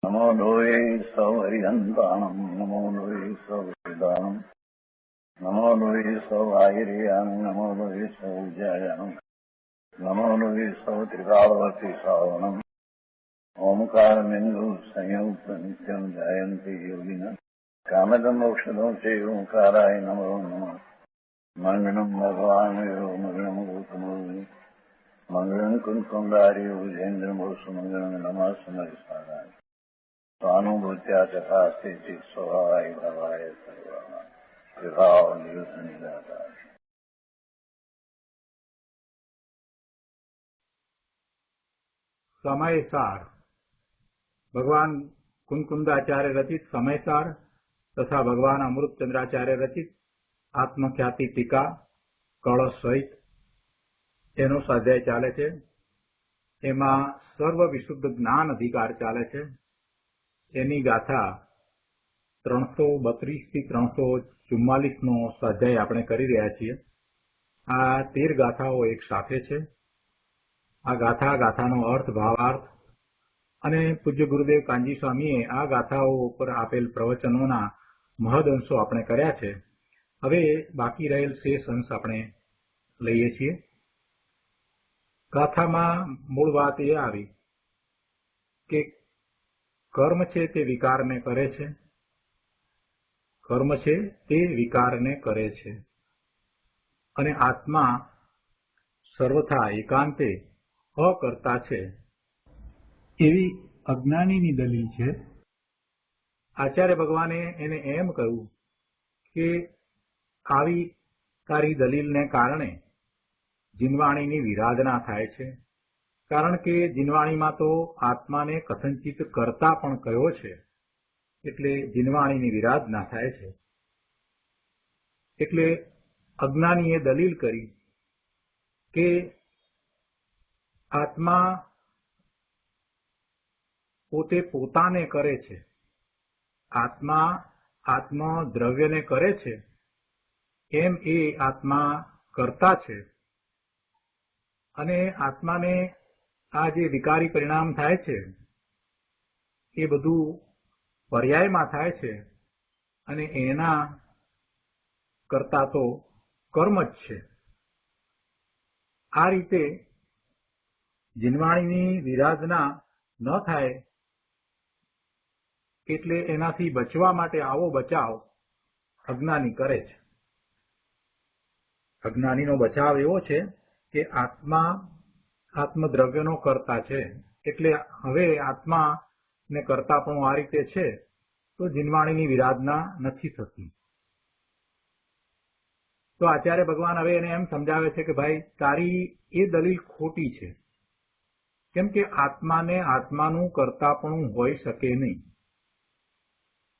नमो लोये सौहरिहन्ताणम् नमो लोये सौहृदानम् नमो लोये सौभागिर्यानम् नमो लोये सौज्यायानम् नमो लोये सौत्रिकालवर्ति सावनम् ओंकारमिन्दु संयुक्त नित्यम् जायन्ति योगिनः कामदम् मोक्षदम् चैव ओंकाराय नमो नमः मङ्गलम् भगवान् मङ्गलम् गौतमो मङ्गलम् कुन्कुण्डार्यो विजेन्द्रमोसुमङ्गलम् नमः समरिसाराय स्वानुभूत्या चकास्ते स्वभावाय भवाय सर्वाः विभावनिदाता। समयसार भगवान कुंकुंदाचार्य रचित समयसार तथा भगवान अमृतचंद्राचार्य रचित आत्मख्याति टीका कलश सहित एनो स्वाध्याय चाले छे। एमां सर्व विशुद्ध ज्ञान अधिकार चाले छे। एनी गाथा 332 થી 344 નો સ્વાધ્યાય આપણે કરી રહ્યા છીએ। આ 13 ગાથાઓ એક સાથે છે। આ ગાથાનો અર્થ ભાવાર્થ અને પૂજ્ય ગુરુદેવ કાનજી સ્વામીએ આ ગાથાઓ ઉપર આપેલ પ્રવચનોના મહદ અંશો આપણે કર્યા છે। હવે બાકી રહેલ શેષ અંશ આપણે લઈએ છીએ। ગાથામાં મૂળ વાત એ આવી કે કર્મ છે તે વિકારને કરે છે, કર્મ છે તે વિકારને કરે છે અને આત્મા સર્વથા એકાંતે અકર્તા છે એવી અજ્ઞાનીની દલીલ છે। આચાર્ય ભગવાને એને એમ કહ્યું કે આવી તારી દલીલને કારણે જીનવાણીની વિરાધના થાય છે, કારણ કે જીનવાણીમાં તો આત્માને કથંચિત કરતા પણ કયો છે, એટલે જીનવાણીની વિરાધના થાય છે। એટલે અજ્ઞાનીએ દલીલ કરી કે આત્મા પોતે પોતાને કરે છે, આત્મા આત્મદ્રવ્યને કરે છે એમ એ આત્મા કરતા છે અને આત્માને આ જે વિકારી પરિણામ થાય છે એ બધું પર્યાયમાં થાય છે અને એના કરતા તો કર્મ જ છે। આ રીતે જીનવાણીની વિરાધના ન થાય એટલે એનાથી બચવા માટે આવો બચાવ અજ્ઞાની કરે છે। અજ્ઞાનીનો બચાવ એવો છે કે આત્મા આત્મદ્રવ્યનો કરતા છે, એટલે હવે આત્માને કરતાપણું આ રીતે છે તો જીનવાણીની વિરાધના નથી થતી। તો આચાર્ય ભગવાન હવે એને એમ સમજાવે છે કે ભાઈ તારી એ દલીલ ખોટી છે, કેમ કે આત્માને આત્માનું કરતાપણું હોઈ શકે નહીં।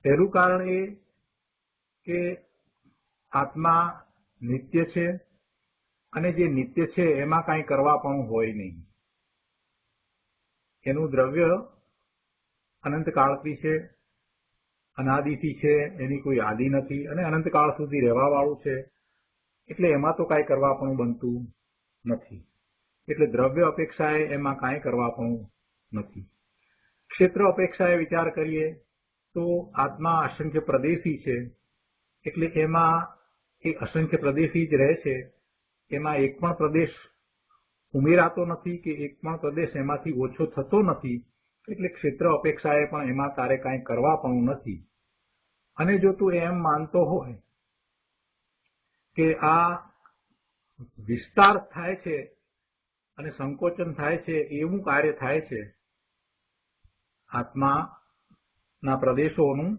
પહેલું કારણ એ કે આત્મા નિત્ય છે અને જે નિત્ય છે એમાં કાંઈ કરવાપણું હોય નહીં। એનું દ્રવ્ય અનંતકાળથી છે, અનાદિથી છે, એની કોઈ આદિ નથી અને અનંતકાળ સુધી રહેવાવાળું છે, એટલે એમાં તો કાંઈ કરવાપણું બનતું નથી। એટલે દ્રવ્ય અપેક્ષાએ એમાં કાંઈ કરવાપણું નથી। ક્ષેત્ર અપેક્ષાએ વિચાર કરીએ તો આત્મા અસંખ્ય પ્રદેશી છે, એટલે એમાં એ અસંખ્ય પ્રદેશી જ રહે છે, એમાં એક પણ પ્રદેશ ઉમેરાતો નથી કે એક પણ પ્રદેશ એમાંથી ઓછો થતો નથી, એટલે ક્ષેત્ર અપેક્ષાએ પણ એમાં તારે કાંઈ કરવાપણું નથી। અને જો તું એમ માનતો હોય કે આ વિસ્તાર થાય છે અને સંકોચન થાય છે એવું કાર્ય થાય છે, આત્માના પ્રદેશોનું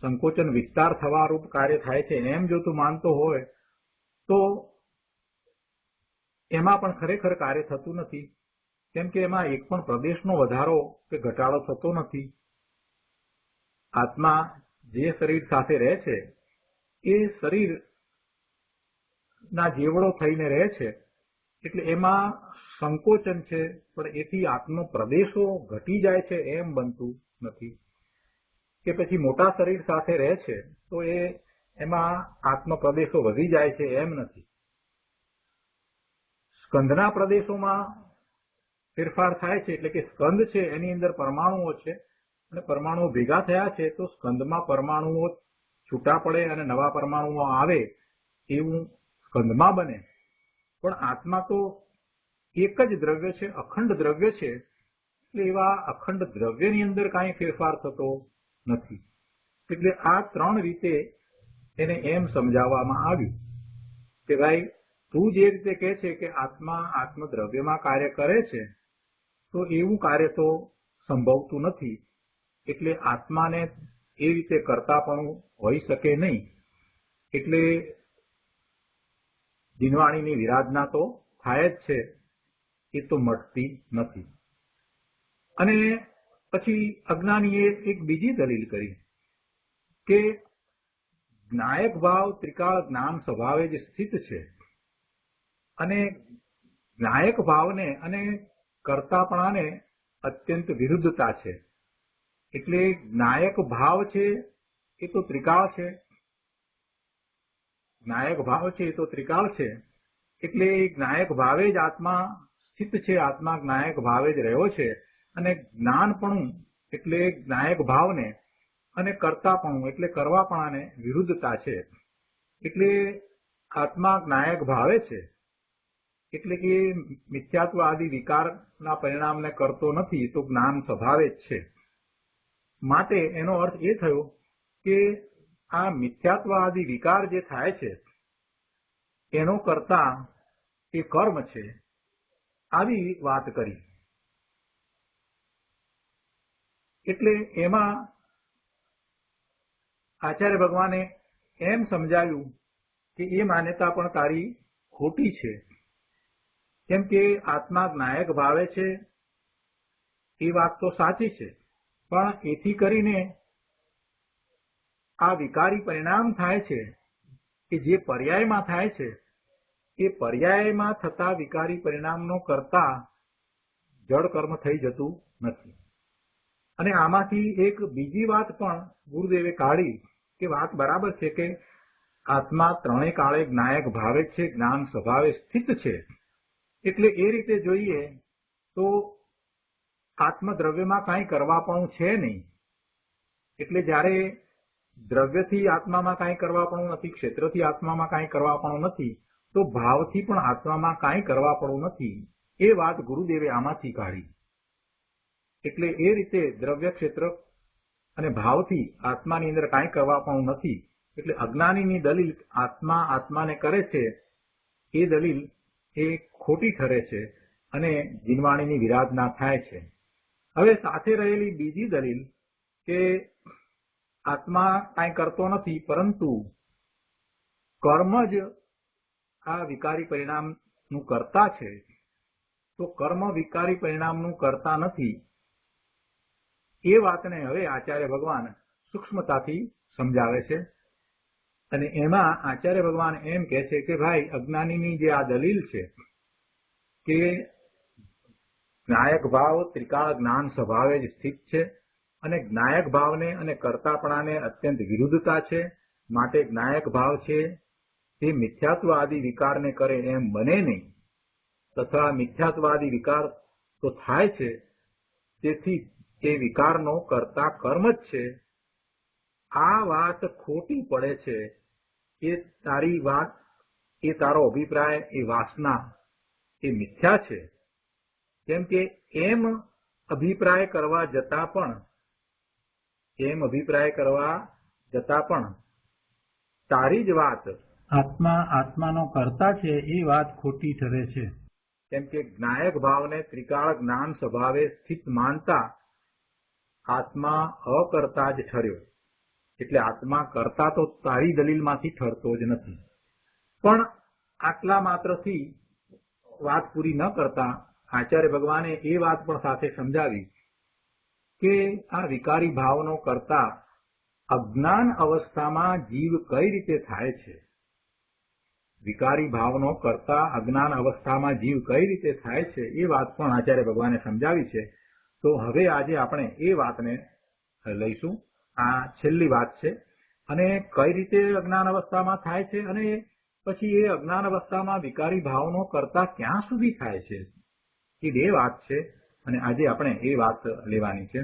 સંકોચન વિસ્તાર થવારૂપ કાર્ય થાય છે એમ જો તું માનતો હોય તો એમાં પણ ખરેખર કાર્ય થતું નથી, કેમ કે એમાં એક પણ પ્રદેશનો વધારો કે ઘટાડો થતો નથી। આત્મા જે શરીર સાથે રહે છે એ શરીરના જેવડો થઈને રહે છે, એટલે એમાં સંકોચન છે, પણ એથી આત્મ પ્રદેશો ઘટી જાય છે એમ બનતું નથી। કે પછી મોટા શરીર સાથે રહે છે તો એમાં આત્મ પ્રદેશો વધી જાય છે એમ નથી। સ્કંદના પ્રદેશોમાં ફેરફાર થાય છે, એટલે કે સ્કંદ છે એની અંદર પરમાણુઓ છે અને પરમાણુઓ ભેગા થયા છે તો સ્કંદમાં પરમાણુઓ છૂટા પડે અને નવા પરમાણુઓ આવે એવું સ્કંદમાં બને. પણ આત્મા તો એક જ દ્રવ્ય છે, અખંડ દ્રવ્ય છે, એટલે એવા અખંડ દ્રવ્યની અંદર કાંઈ ફેરફાર થતો નથી. એટલે આ ત્રણ રીતે એને એમ સમજાવવામાં આવ્યું કે ભાઈ તું જે રીતે કહે છે કે આત્મા આત્મદ્રવ્યમાં કાર્ય કરે છે તો એવું કાર્ય તો સંભવતું નથી. એટલે આત્માને એ રીતે કરતાપણું હોઈ શકે નહીં. એટલે જીનવાણીની વિરાધના તો થાય જ છે, એ તો મટતી નથી. અને પછી અજ્ઞાનીએ એક બીજી દલીલ કરી કે જ્ઞાયક ભાવ ત્રિકાળ જ્ઞાન સ્વભાવે જ સ્થિત છે અને જ્ઞાયક ભાવને અને કર્તાપણાને અત્યંત વિરુદ્ધતા છે. એટલે જ્ઞાયક ભાવ છે એ તો ત્રિકાળ છે, જ્ઞાયક ભાવ છે એ તો ત્રિકાળ છે. એટલે જ્ઞાયક ભાવે જ આત્મા સ્થિત છે, આત્મા જ્ઞાયક ભાવે જ રહ્યો છે. અને જ્ઞાનપણું એટલે જ્ઞાયક ભાવને અને કર્તાપણું એટલે કરવાપણાને વિરુદ્ધતા છે. એટલે આત્મા જ્ઞાયક ભાવે છે એટલે કે મિથ્યાત્વ આદિ વિકારના પરિણામને કરતો નથી, તો જ્ઞાન સ્વભાવે જ છે. માટે એનો અર્થ એ થયો કે આ મિથ્યાત્વ આદિ વિકાર જે થાય છે એનો કરતા એ કર્મ છે, આવી વાત કરી. એટલે એમાં આચાર્ય ભગવાને એમ સમજાવ્યું કે એ માન્યતા પણ તારી ખોટી છે. કેમ કે આત્મા જ્ઞાયક ભાવે છે એ વાત તો સાચી છે, પણ એથી કરીને આ વિકારી પરિણામ થાય છે કે જે પર્યાયમાં થાય છે એ પર્યાયમાં થતા વિકારી પરિણામનો કરતા જડ કર્મ થઈ જતું નથી. અને આમાંથી એક બીજી વાત પણ ગુરુદેવે કાઢી કે વાત બરાબર છે કે આત્મા ત્રણેય કાળે જ્ઞાયક ભાવે છે, જ્ઞાન સ્વભાવે સ્થિત છે. એટલે એ રીતે જોઈએ તો આત્મદ્રવ્યમાં કાંઈ કરવાપણું છે નહીં. એટલે જ્યારે દ્રવ્યથી આત્મામાં કાંઈ કરવાપણું નથી, ક્ષેત્રથી આત્મામાં કાંઈ કરવાપણું નથી, તો ભાવથી પણ આત્મામાં કાંઈ કરવાપણું નથી. એ વાત ગુરુદેવે આમાંથી કાઢી. એટલે એ રીતે દ્રવ્ય, ક્ષેત્ર અને ભાવથી આત્માની અંદર કાંઈ કરવાપણું નથી. એટલે અજ્ઞાનીની દલીલ આત્મા આત્માને કરે છે એ દલીલ એ ખોટી ઠરે છે અને જીનવાણીની વિરાધના થાય છે. હવે સાથે રહેલી બીજી દલીલ કે આત્મા કાંઈ કરતો નથી, પરંતુ કર્મ જ આ વિકારી પરિણામનું કર્તા છે, તો કર્મ વિકારી પરિણામનું કરતા નથી. એ વાતને હવે આચાર્ય ભગવાન સૂક્ષ્મતાથી સમજાવે છે. અને એમાં આચાર્ય ભગવાન એમ કહે છે કે ભાઈ અજ્ઞાનીની જે આ દલીલ છે કે જ્ઞાયક ભાવ ત્રિકાળ જ્ઞાન સ્વભાવે જ સ્થિત છે અને જ્ઞાયક ભાવને અને કર્તાપણાને અત્યંત વિરુદ્ધતા છે, માટે જ્ઞાયક ભાવ છે તે મિથ્યાત્વાદી વિકારને કરે એમ બને નહીં, તથા મિથ્યાત્વાદી વિકાર તો થાય છે, તેથી એ વિકારનો કર્તા કર્મ જ છે. આ વાત ખોટી પડે છે. એ તારી વાત, એ તારો અભિપ્રાય, એ વાસના એ મિથ્યા છે. કેમ કે એમ અભિપ્રાય કરવા જતા પણ તારી જ વાત આત્મા આત્માનો કર્તા છે એ વાત ખોટી ઠરે છે. કેમ કે જ્ઞાયક ભાવને ત્રિકાળ જ્ઞાન સ્વભાવે સ્થિત માનતા આત્મા અકર્તા જ ઠર્યો. એટલે આત્મા કરતા તો તારી દલીલમાંથી ઠરતો જ નથી. પણ આટલા માત્રથી વાત પૂરી ન કરતા આચાર્ય ભગવાને એ વાત પણ સાથે સમજાવી કે આ વિકારી ભાવનો કરતા અજ્ઞાન અવસ્થામાં જીવ કઈ રીતે થાય છે. વિકારી ભાવનો કરતા અજ્ઞાન અવસ્થામાં જીવ કઈ રીતે થાય છે એ વાત પણ આચાર્ય ભગવાને સમજાવી છે. તો હવે આજે આપણે એ વાતને લઈશું. આ છેલ્લી વાત છે. અને કઈ રીતે અજ્ઞાન અવસ્થામાં થાય છે અને પછી એ અજ્ઞાન અવસ્થામાં વિકારી ભાવનો કરતા ક્યાં સુધી થાય છે, એ બે વાત છે અને આજે આપણે એ વાત લેવાની છે.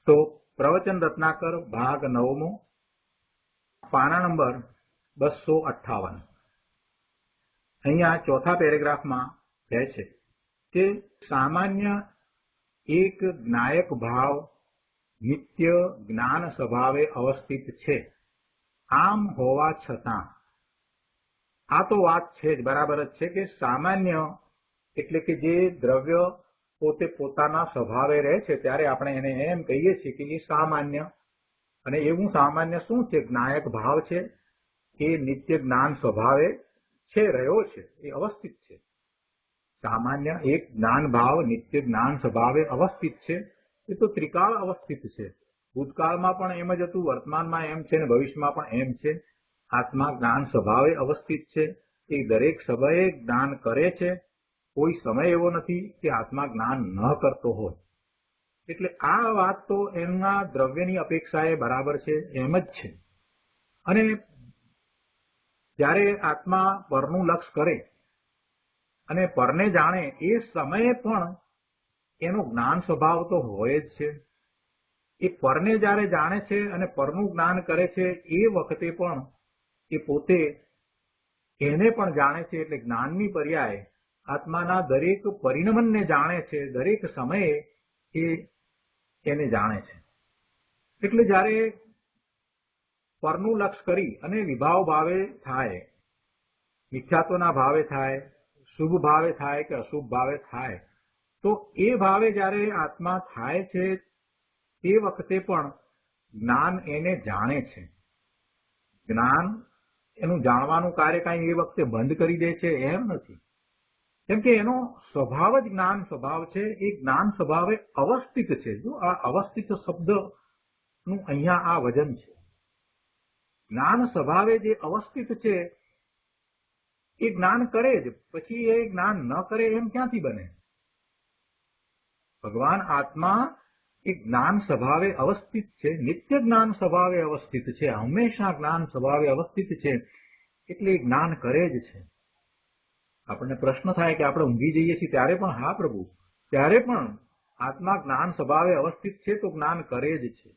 તો પ્રવચન રત્નાકર ભાગ 9મો, પાના નંબર 258. અહીંયા ચોથા પેરેગ્રાફમાં કહે છે કે સામાન્ય એક જ્ઞાયક ભાવ નિત્ય જ્ઞાન સ્વભાવે અવસ્થિત છે. આમ હોવા છતાં આ તો વાત છે જ, બરાબર જ છે કે સામાન્ય એટલે કે જે દ્રવ્ય પોતે પોતાના સ્વભાવે રહે છે ત્યારે આપણે એને એમ કહીએ છીએ કે એ સામાન્ય. અને એવું સામાન્ય શું છે? જ્ઞાયક ભાવ છે, એ નિત્ય જ્ઞાન સ્વભાવે છે, રહ્યો છે, એ અવસ્થિત છે. સામાન્ય એક જ્ઞાન ભાવ નિત્ય જ્ઞાન સ્વભાવે અવસ્થિત છે. એ તો ત્રિકાળ અવસ્થિત છે. ભૂતકાળમાં પણ એમ જ હતું, વર્તમાનમાં એમ છે ને ભવિષ્યમાં પણ એમ છે. આત્મા જ્ઞાન સ્વભાવે અવસ્થિત છે. એ દરેક સમયે જ્ઞાન કરે છે. કોઈ સમય એવો નથી કે આત્મા જ્ઞાન ન કરતો હોય. એટલે આ વાત તો એમના દ્રવ્યની અપેક્ષાએ બરાબર છે, એમ જ છે. અને જ્યારે આત્મા પરનું લક્ષ કરે અને પરને જાણે એ સમયે પણ એનો જ્ઞાન સ્વભાવ તો હોય જ છે. એ પરને જ્યારે જાણે છે અને પરનું જ્ઞાન કરે છે એ વખતે પણ એ પોતે એને પણ જાણે છે. એટલે જ્ઞાનની પર્યાય આત્માના દરેક પરિણમનને જાણે છે, દરેક સમયે એ એને જાણે છે. એટલે જ્યારે પરનું લક્ષ કરી અને વિભાવ ભાવે થાય, મિથ્યાત્વના ભાવે થાય, શુભ ભાવે થાય કે અશુભ ભાવે થાય, તો એ ભાવે જ્યારે આત્મા થાય છે તે વખતે પણ જ્ઞાન એને જાણે છે. જ્ઞાન એનું જાણવાનું કાર્ય કાંઈ એ વખતે બંધ કરી દે છે એમ નથી. કેમ કે એનો સ્વભાવ જ જ્ઞાન સ્વભાવ છે. એ જ્ઞાન સ્વભાવે અવસ્થિત છે. જો આ અવસ્થિત શબ્દનું અહીંયા આ વજન છે. જ્ઞાન સ્વભાવે જે અવસ્થિત છે એ જ્ઞાન કરે જ, પછી એ જ્ઞાન ન કરે એમ ક્યાંથી બને? ભગવાન આત્મા એ જ્ઞાન સ્વભાવે અવસ્થિત છે, નિત્ય જ્ઞાન સ્વભાવે અવસ્થિત છે, હંમેશા જ્ઞાન સ્વભાવે અવસ્થિત છે. એટલે એ જ્ઞાન કરે જ છે. આપણને પ્રશ્ન થાય કે આપણે ઊંઘી જઈએ છીએ ત્યારે પણ, હા પ્રભુ, ત્યારે પણ આત્મા જ્ઞાન સ્વભાવે અવસ્થિત છે તો જ્ઞાન કરે જ છે.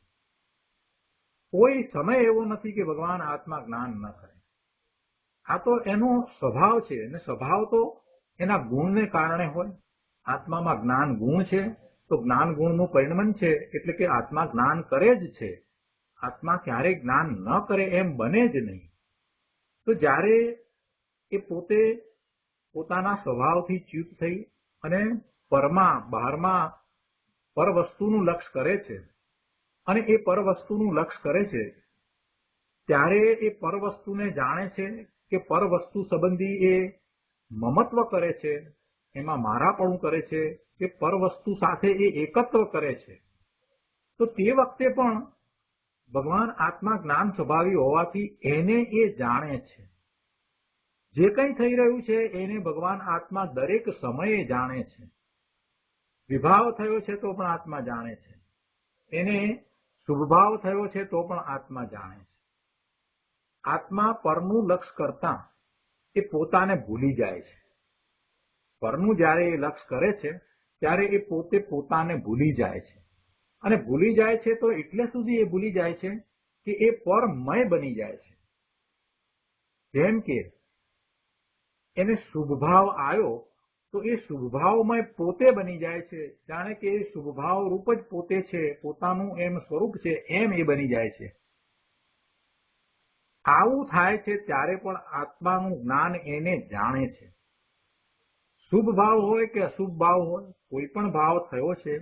કોઈ સમય એવો નથી કે ભગવાન આત્મા જ્ઞાન ન કરે. આ તો એનો સ્વભાવ છે. અને સ્વભાવ તો એના ગુણને કારણે હોય. આત્મામાં જ્ઞાન ગુણ છે તો જ્ઞાન ગુણનું પરિણમન છે. એટલે કે આત્મા જ્ઞાન કરે જ છે. આત્મા ક્યારેય જ્ઞાન ન કરે એમ બને જ નહીં. તો જ્યારે એ પોતે પોતાના સ્વભાવથી ચ્યુત થઈ અને પરમાં, બહારમાં પર વસ્તુનું લક્ષ કરે છે અને એ પર વસ્તુનું લક્ષ કરે છે ત્યારે એ પર વસ્તુને જાણે છે કે પર વસ્તુ સંબંધી એ મમત્વ કરે છે, એમાં મારાપણું કરે છે, કે પર વસ્તુ સાથે એ એકત્વ કરે છે. તો તે વખતે પણ ભગવાન આત્મા જ્ઞાન સ્વભાવી હોવાથી એને એ જાણે છે. જે કંઈ થઈ રહ્યું છે એને ભગવાન આત્મા દરેક સમયે જાણે છે. વિભાવ થયો છે તો પણ આત્મા જાણે છે. એને શુભભાવ થયો છે તો પણ આત્મા જાણે છે. આત્મા પરનું લક્ષ કરતા એ પોતાને ભૂલી જાય છે. પરનું જ્યારે એ લક્ષ કરે છે ત્યારે એ પોતે પોતાને ભૂલી જાય છે. અને ભૂલી જાય છે તો એટલે સુધી એ ભૂલી જાય છે કે એ પરમય બની જાય છે. જેમ કે એને શુભભાવ આવ્યો તો એ શુભભાવમય પોતે બની જાય છે. જાણે કે એ શુભભાવ રૂપ જ પોતે છે, પોતાનું એમ સ્વરૂપ છે એમ એ બની જાય છે. આવું થાય છે ત્યારે પણ આત્માનું જ્ઞાન એને જાણે છે. શુભ ભાવ હોય કે અશુભ ભાવ હોય, કોઈ પણ ભાવ થયો છે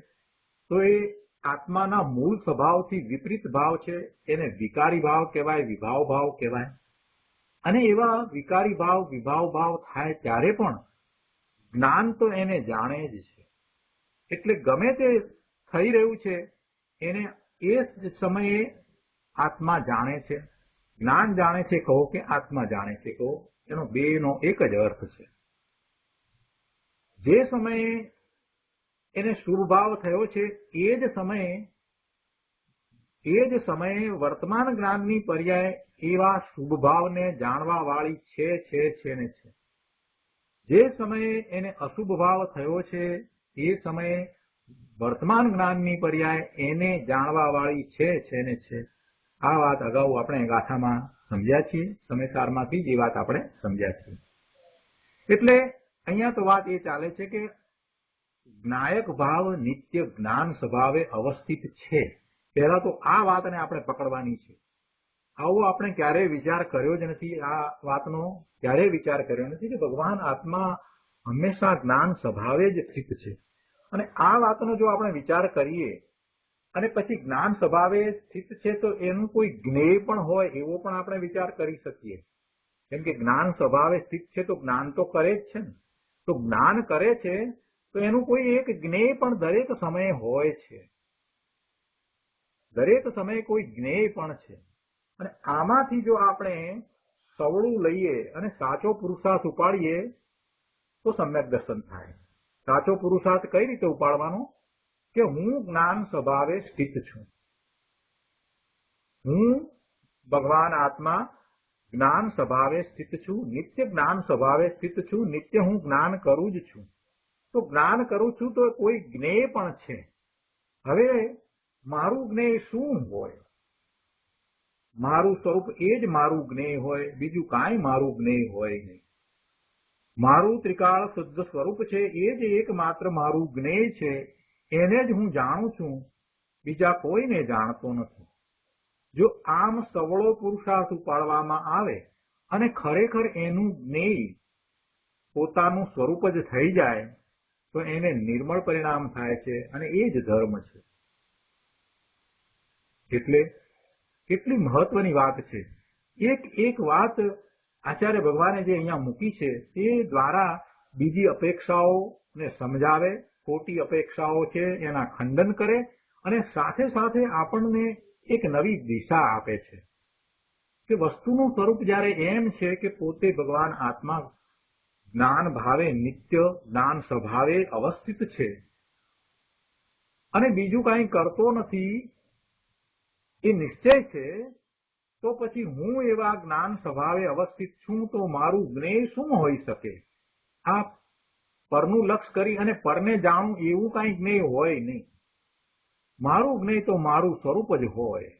તો એ આત્માના મૂળ સ્વભાવથી વિપરીત ભાવ છે. એને વિકારી ભાવ કહેવાય, વિભાવ ભાવ કહેવાય. અને એવા વિકારી ભાવ, વિભાવ ભાવ થાય ત્યારે પણ જ્ઞાન તો એને જાણે જ છે. એટલે ગમે તે થઈ રહ્યું છે એને એ જ સમયે આત્મા જાણે છે. જ્ઞાન જાણે છે કહો કે આત્મા જાણે છે કહો, એનો બેનો એક જ અર્થ છે. જે સમયે એને શુભ ભાવ થયો છે એ જ સમયે વર્તમાન જ્ઞાનની પર્યાય એવા શુભ ભાવને જાણવા વાળી છે ને છે. જે સમયે એને અશુભ ભાવ થયો છે એ સમયે વર્તમાન જ્ઞાનની પર્યાય એને જાણવા વાળી છે ને છે. આ વાત અગાઉ આપણે ગાથામાં સમજ્યા છીએ, સમયસારમાંથી જ એ વાત આપણે સમજ્યા છીએ. એટલે અહીંયા તો વાત એ ચાલે છે કે જ્ઞાયક ભાવ નિત્ય જ્ઞાન સ્વભાવે અવસ્થિત છે. પહેલા તો આ વાતને આપણે પકડવાની છે. આવો આપણે ક્યારેય વિચાર કર્યો જ નથી, આ વાતનો ક્યારેય વિચાર કર્યો નથી કે ભગવાન આત્મા હંમેશા જ્ઞાન સ્વભાવે જ સ્થિત છે. અને આ વાતનો જો આપણે વિચાર કરીએ અને પછી જ્ઞાન સ્વભાવે સ્થિત છે તો એનું કોઈ જ્ઞેય પણ હોય એવો પણ આપણે વિચાર કરી શકીએ. કેમ કે જ્ઞાન સ્વભાવે સ્થિત છે તો જ્ઞાન તો કરે જ છે ને. તો જ્ઞાન કરે છે તો એનું કોઈ એક જ્ઞેય પણ દરેક સમયે હોય છે. દરેક સમયે કોઈ જ્ઞેય પણ છે. અને આમાંથી જો આપણે સવળું લઈએ અને સાચો પુરુષાર્થ ઉપાડીએ તો સમ્યક દર્શન થાય. સાચો પુરુષાર્થ કઈ રીતે ઉપાડવાનો? કે હું જ્ઞાન સ્વભાવે સ્થિત છું. હું ભગવાન આત્મા જ્ઞાન સ્વભાવે સ્થિત છું, નિત્ય જ્ઞાન સ્વભાવે સ્થિત છું, નિત્ય હું જ્ઞાન કરું જ છું. તો જ્ઞાન કરું છું તો કોઈ જ્ઞેય પણ છે. હવે મારું જ્ઞેય શું હોય? મારું સ્વરૂપ એ જ મારું જ્ઞેય હોય, બીજું કાંઈ મારું જ્ઞેય હોય નહીં. મારું ત્રિકાળ શુદ્ધ સ્વરૂપ છે એ જ એકમાત્ર મારું જ્ઞેય છે. એને જ હું જાણું છું, બીજા કોઈને જાણતો નથી. જો આમ સવળો પુરુષાર્થ ઉપાડવામાં આવે અને ખરેખર એનું જ્ઞેય પોતાનું સ્વરૂપ જ થઈ જાય તો એને નિર્મળ પરિણામ થાય છે અને એ જ ધર્મ છે. એટલે કેટલી મહત્વની વાત છે. એક વાત આચાર્ય ભગવાને જે અહીંયા મૂકી છે તે દ્વારા બીજી અપેક્ષાઓને સમજાવે, ખોટી અપેક્ષાઓ છે એના ખંડન કરે અને સાથે સાથે આપણને એક નવી દિશા આપે છે કે વસ્તુનું સ્વરૂપ જ્યારે એમ છે કે પોતે ભગવાન આત્મા જ્ઞાન ભાવે નિત્ય જ્ઞાન સ્વભાવે અવસ્થિત છે અને બીજું કાંઈ કરતો નથી એ નિશ્ચય છે, તો પછી હું એવા જ્ઞાન સ્વભાવે અવસ્થિત છું તો મારું જ્ઞેય શું હોઈ શકે? આ પરનું લક્ષ કરી અને પરને જાણવું એવું કાંઈ જ્ઞેય હોય નહીં. મારું જ્ઞેય તો મારું સ્વરૂપ જ હોય.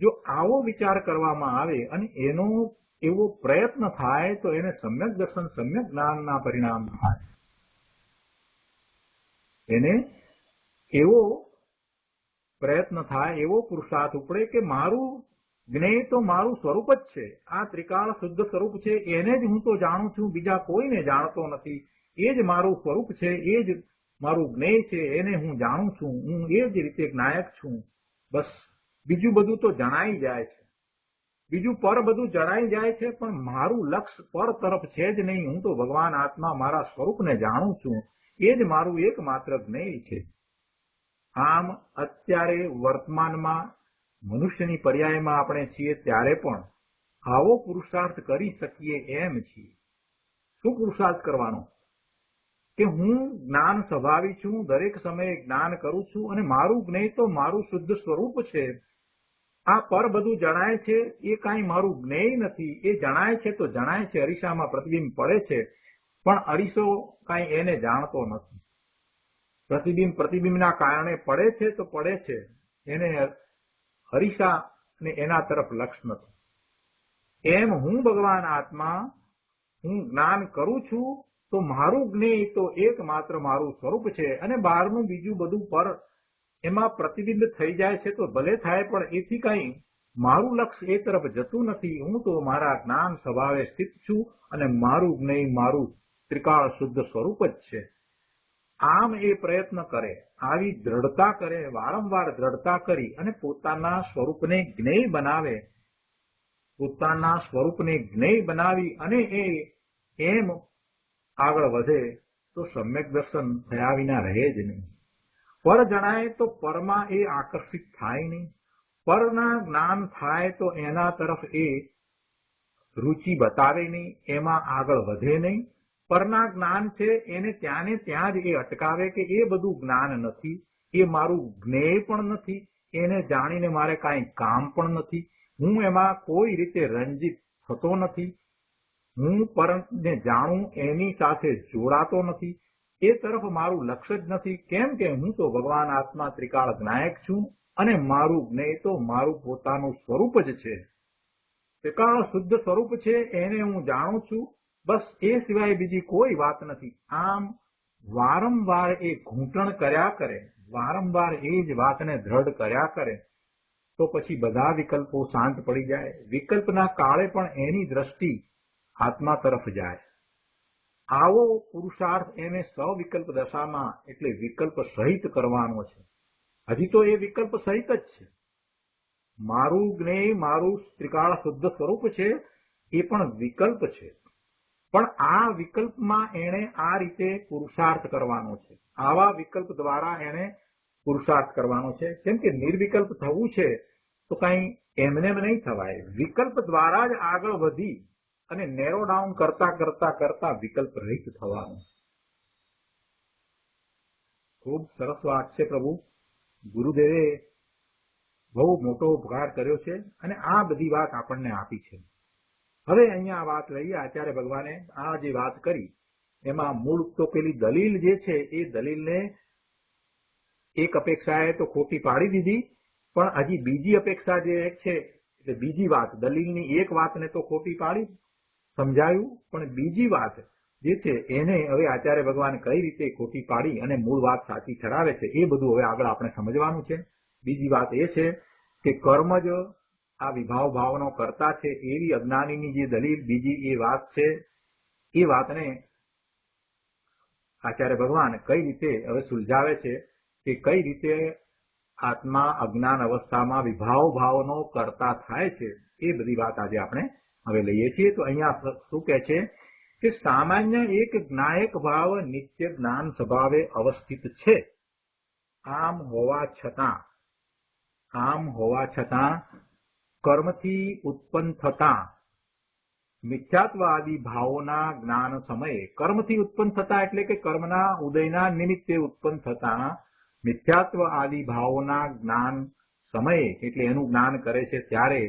જો આવો વિચાર કરવામાં આવે અને એનો એવો પ્રયત્ન થાય તો એને સમ્યક દર્શન, સમ્યક જ્ઞાનના પરિણામ થાય. એને એવો પ્રયત્ન થાય, એવો પુરુષાર્થ ઉપડે કે મારું જ્ઞેય તો મારું સ્વરૂપ જ છે. આ ત્રિકાળ શુદ્ધ સ્વરૂપ છે એને જ હું તો જાણું છું, બીજા કોઈને જાણતો નથી. એ જ મારું સ્વરૂપ છે, એ જ મારું જ્ઞેય છે, એને હું જાણું છું. હું એ જ રીતે જ્ઞાયક છું. બસ બીજું બધું તો જણાઈ જાય છે, બીજું પર બધું જણાઈ જાય છે, પણ મારું લક્ષ્ય પર તરફ છે જ નહીં. હું તો ભગવાન આત્મા મારા સ્વરૂપને જાણું છું. એ જ મારું એકમાત્ર જ્ઞેય છે. આમ અત્યારે વર્તમાનમાં મનુષ્યની પર્યાયમાં આપણે છીએ ત્યારે પણ આવો પુરુષાર્થ કરી શકીએ એમ છીએ. શું પુરુષાર્થ કરવાનો? કે હું જ્ઞાન સ્વભાવી છું, દરેક સમયે જ્ઞાન કરું છું અને મારું જ્ઞેય તો મારું શુદ્ધ સ્વરૂપ છે. આ પર બધું જણાય છે એ કાંઈ મારું જ્ઞેય નથી. એ જણાય છે તો જણાય છે, અરીસામાં પ્રતિબિંબ પડે છે, પણ અરીસો કાંઈ એને જાણતો નથી. પ્રતિબિંબના કારણે પડે છે તો પડે છે, એને અરીસા ને એના તરફ લક્ષ નથી. એમ હું ભગવાન આત્મા હું જ્ઞાન કરું છું તો મારું જ્ઞેય તો એકમાત્ર મારું સ્વરૂપ છે અને બહારનું બીજું બધું પર એમાં પ્રતિબિંબ થઈ જાય છે તો ભલે થાય, પણ એથી કઈ મારું લક્ષ્ય એ તરફ જતું નથી. હું તો મારા જ્ઞાન સ્વભાવે સ્થિત છું અને મારું જ્ઞેય મારું ત્રિકાળ શુદ્ધ સ્વરૂપ જ છે. આમ એ પ્રયત્ન કરે, આવી દ્રઢતા કરે, વારંવાર દ્રઢતા કરી અને પોતાના સ્વરૂપને જ્ઞેય બનાવે, પોતાના સ્વરૂપને જ્ઞેય બનાવી અને એ એમ આગળ વધે તો સમ્યક દર્શન થયા વિના રહે જ નહીં. પર જણાય તો પરમાં એ આકર્ષિત થાય નહીં. પરના જ્ઞાન થાય તો એના તરફ એ રુચિ બતાવે નહીં, એમાં આગળ વધે નહીં. પરના જ્ઞાન છે એને ત્યાં ને ત્યાં જ એ અટકાવે કે એ બધું જ્ઞાન નથી, એ મારું જ્ઞેય પણ નથી, એને જાણીને મારે કાંઈ કામ પણ નથી. હું એમાં કોઈ રીતે રંજિત થતો નથી. હું પરને જાણું એની સાથે જોડાતો નથી. એ તરફ મારું લક્ષ્ય જ નથી. કેમ કે હું તો ભગવાન આત્મા ત્રિકાળ જ્ઞાયક છું અને મારું જ્ઞેય તો મારું પોતાનું સ્વરૂપ જ છે. ત્રિકાળ શુદ્ધ સ્વરૂપ છે, એને હું જાણું છું. બસ એ સિવાય બીજી કોઈ વાત નથી. આમ વારંવાર એ ઘૂંટણ કર્યા કરે, વારંવાર એ જ વાતને દ્રઢ કર્યા કરે, તો પછી બધા વિકલ્પો શાંત પડી જાય. વિકલ્પના કાળે પણ એની દ્રષ્ટિ આત્મા તરફ જાય. આવો પુરુષાર્થ એને સવિકલ્પ દશામાં એટલે વિકલ્પ સહિત કરવાનો છે. હજી તો એ વિકલ્પ સહિત જ છે. મારું જ્ઞેય મારું ત્રિકાળ શુદ્ધ સ્વરૂપ છે, એ પણ વિકલ્પ છે. પણ આ વિકલ્પમાં એણે આ રીતે પુરુષાર્થ કરવાનો છે. આવા વિકલ્પ દ્વારા એણે પુરુષાર્થ કરવાનો છે. કેમ કે નિર્વિકલ્પ થવું છે તો કઈ એમને નહીં થવાય. વિકલ્પ દ્વારા જ આગળ વધી અને નેરો ડાઉન કરતા કરતા કરતા વિકલ્પ રહિત થવાનું. ખૂબ સરસ વાત છે પ્રભુ. ગુરુદેવે બહુ મોટો ઉપકાર કર્યો છે અને આ બધી વાત આપણને આપી છે. હવે અહીંયા વાત લઈએ. આચાર્ય ભગવાને આ જે વાત કરી એમાં મૂળ તો પેલી દલીલ જે છે એ દલીલને એક અપેક્ષાએ તો ખોટી પાડી દીધી, પણ હજી બીજી અપેક્ષા જે એક છે એટલે બીજી વાત, દલીલની એક વાતને તો ખોટી પાડી સમજાયું, પણ બીજી વાત જે છે એને હવે આચાર્ય ભગવાન કઈ રીતે ખોટી પાડી અને મૂળ વાત સાચી ઠરાવે છે એ બધું હવે આગળ આપણે સમજવાનું છે. બીજી વાત એ છે કે કર્મ જ આ વિભાવ ભાવનો કરતા છે એવી અજ્ઞાનીની જે દલીલ બીજી એ વાત છે, એ વાતને આચાર્ય ભગવાન કઈ રીતે હવે સુલઝાવે છે કે કઈ રીતે આત્મા અજ્ઞાન અવસ્થામાં વિભાવ ભાવનો કરતા થાય છે. એ બધી વાત આજે આપણે હવે લઈએ છીએ. તો અહીંયા શું કહે છે કે સામાન્ય એક જ્ઞાયક ભાવ નિત્ય જ્ઞાન સ્વભાવે અવસ્થિત છે. આમ હોવા છતાં કર્મથી ઉત્પન્ન થતા મિથ્યાત્વ આદિ ભાવોના જ્ઞાન સમયે, કર્મથી ઉત્પન્ન થતા એટલે કે કર્મના ઉદયના નિમિત્તે ઉત્પન્ન થતા મિથ્યાત્વ આદિ ભાવોના જ્ઞાન સમયે એટલે એનું જ્ઞાન કરે છે ત્યારે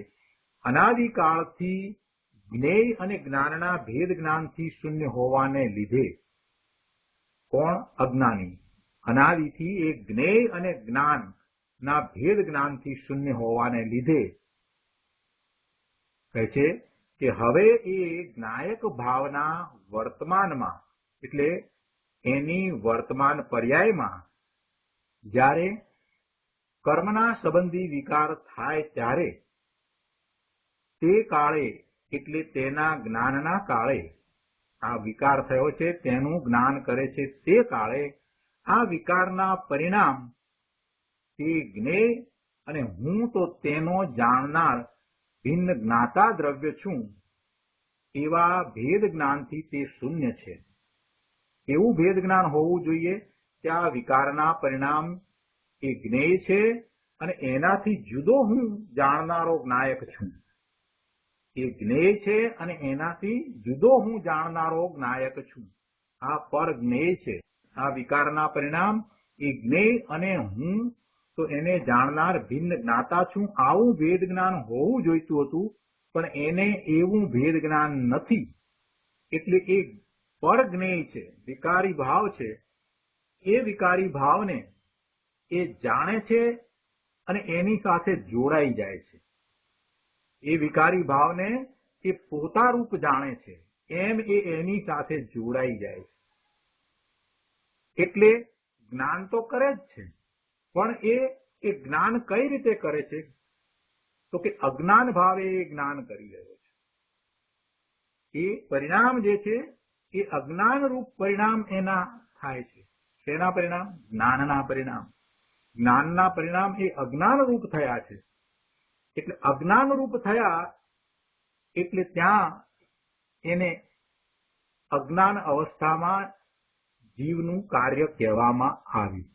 અનાદિકાળથી જ્ઞેય અને જ્ઞાનના ભેદ જ્ઞાનથી શૂન્ય હોવાને લીધે, કોણ? અજ્ઞાની. અનાદિથી એ જ્ઞેય અને જ્ઞાનના ભેદ જ્ઞાનથી શૂન્ય હોવાને લીધે કહે છે કે હવે એ જ્ઞાયક ભાવના વર્તમાનમાં એટલે એની વર્તમાન પર્યાયમાં જ્યારે કર્મના સંબંધી વિકાર થાય ત્યારે તે કાળે એટલે તેના જ્ઞાનના કાળે આ વિકાર થયો છે તેનું જ્ઞાન કરે છે તે કાળે આ વિકારના પરિણામ તે જ્ઞેય અને હું તો તેનો જાણનાર ભિન્ન જ્ઞાતા દ્રવ્ય છું એવા ભેદ જ્ઞાનથી તે શૂન્ય છે. એવું ભેદ જ્ઞાન હોવું જોઈએ કે આ વિકારના પરિણામ એ જ્ઞેય છે અને એનાથી જુદો હું જાણનારો જ્ઞાયક છું. એ જ્ઞેય છે અને એનાથી જુદો હું જાણનારો જ્ઞાયક છું. આ પર જ્ઞેય છે. આ વિકારના પરિણામ એ જ્ઞેય અને હું તો એને જાણનાર ભિન્ન જ્ઞાતા છું. આવું ભેદ જ્ઞાન હોવું જોઈતું હતું, પણ એને એવું ભેદ જ્ઞાન નથી. એટલે એ પર જ્ઞેય છે, વિકારી ભાવ છે. એ વિકારી ભાવને એ જાણે છે અને એની સાથે જોડાઈ જાય છે. એ વિકારી ભાવને એ પોતા રૂપ જાણે છે એમ એ એની સાથે જોડાઈ જાય છે. એટલે જ્ઞાન તો કરે જ છે, પણ એ જ્ઞાન કઈ રીતે કરે છે તો કે અજ્ઞાન ભાવે એ જ્ઞાન કરી રહ્યો છે. એ પરિણામ જે છે એ અજ્ઞાન રૂપ પરિણામ એના થાય છે. શેના પરિણામ? જ્ઞાનના પરિણામ. જ્ઞાનના પરિણામ એ અજ્ઞાન રૂપ થયા છે. એટલે અજ્ઞાન રૂપ થયા એટલે ત્યાં એને અજ્ઞાન અવસ્થામાં જીવનું કાર્ય કહેવામાં આવ્યું.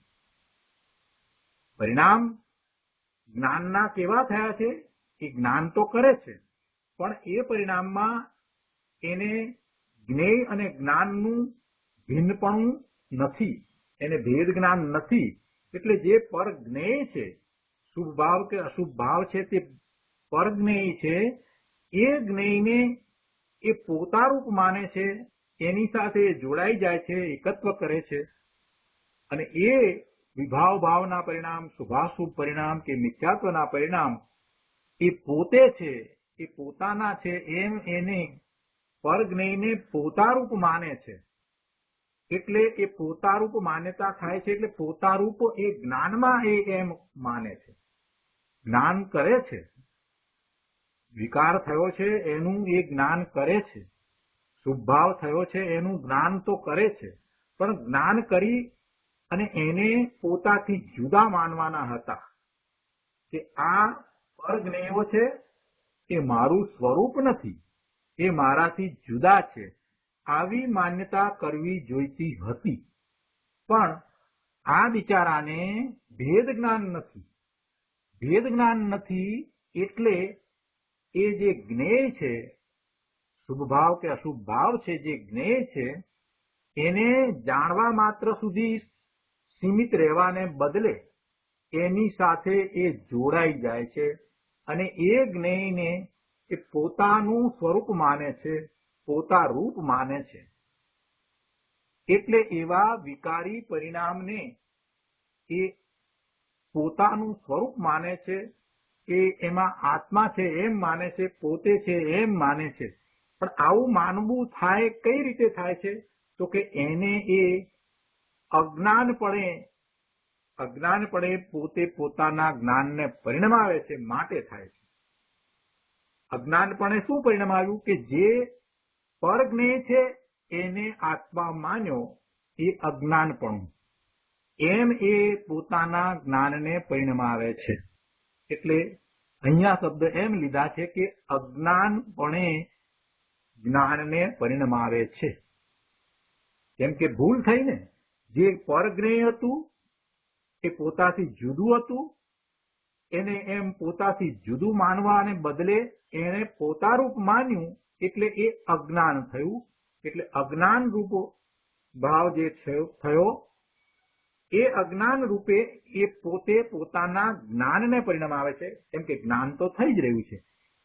પરિણામ જ્ઞાનના કેવા થયા છે? એ જ્ઞાન તો કરે છે, પણ એ પરિણામમાં એને જ્ઞેય અને જ્ઞાનનું ભિન્નપણું નથી, એને ભેદ જ્ઞાન નથી. એટલે જે પર જ્ઞેય છે, શુભ ભાવ કે અશુભ ભાવ છે તે પર જ્ઞેય છે. એ જ્ઞેયને એ પોતારૂપ માને છે એની સાથે જોડાઈ જાય છે, એકત્વ કરે છે, અને એ વિભાવ ભાવના પરિણામ, શુભાશુભ પરિણામ કે મિથ્યાત્વના પરિણામ એ પોતે છે, એ પોતાના છે, એમ એને પરજ્ઞેયને પોતારૂપ માને છે. એટલે એ પોતારૂપ માન્યતા થાય છે, એટલે પોતારૂપ એ જ્ઞાનમાં એ એમ માને છે, જ્ઞાન કરે છે. વિકાર થયો છે એનું એ જ્ઞાન કરે છે, શુભભાવ થયો છે એનું જ્ઞાન તો કરે છે, પણ જ્ઞાન કરી અને એને પોતાથી જુદા માનવાના હતા કે આ પરજ્ઞેયો છે, એ મારું સ્વરૂપ નથી, એ મારાથી જુદા છે. આવી માન્યતા કરવી જોઈતી હતી, પણ આ બિચારાને ભેદ જ્ઞાન નથી. ભેદ જ્ઞાન નથી એટલે એ જે જ્ઞેય છે, શુભ ભાવ કે અશુભ ભાવ છે, જે જ્ઞેય છે એને જાણવા માત્ર સુધી સીમિત રહેવાને બદલે એની સાથે એ જોડાઈ જાય છે અને એ જ્ઞેયને એ પોતાનું સ્વરૂપ માને છે, પોતા રૂપ માને છે. એટલે એવા વિકારી પરિણામને એ પોતાનું સ્વરૂપ માને છે, એ એમાં આત્મા છે એમ માને છે, પોતે છે એમ માને છે. પણ આવું માનવું થાય કઈ રીતે થાય છે? તો કે એને એ અજ્ઞાનપણે પોતે પોતાના જ્ઞાનને પરિણમાવે છે માટે થાય છે. અજ્ઞાનપણે શું પરિણમાવ્યું કે જે પરજ્ઞેય છે એને આત્મા માન્યો, એ અજ્ઞાનપણું, એમ એ પોતાના જ્ઞાનને પરિણમાવે છે. એટલે અહીંયા શબ્દ એમ લીધા છે કે અજ્ઞાનપણે જ્ઞાનને પરિણમાવે છે. કેમ કે ભૂલ થઈ ને, જે પરજ્ઞેય હતું એ પોતાથી જુદું હતું, એને એમ પોતાથી જુદું માનવાને બદલે એને પોતારૂપ માન્યું, એટલે એ અજ્ઞાન થયું. એટલે અજ્ઞાન રૂપ ભાવ જે થયો એ અજ્ઞાન રૂપે એ પોતે પોતાના જ્ઞાનને પરિણમાવે છે. કેમ કે જ્ઞાન તો થઈ જ રહ્યું છે.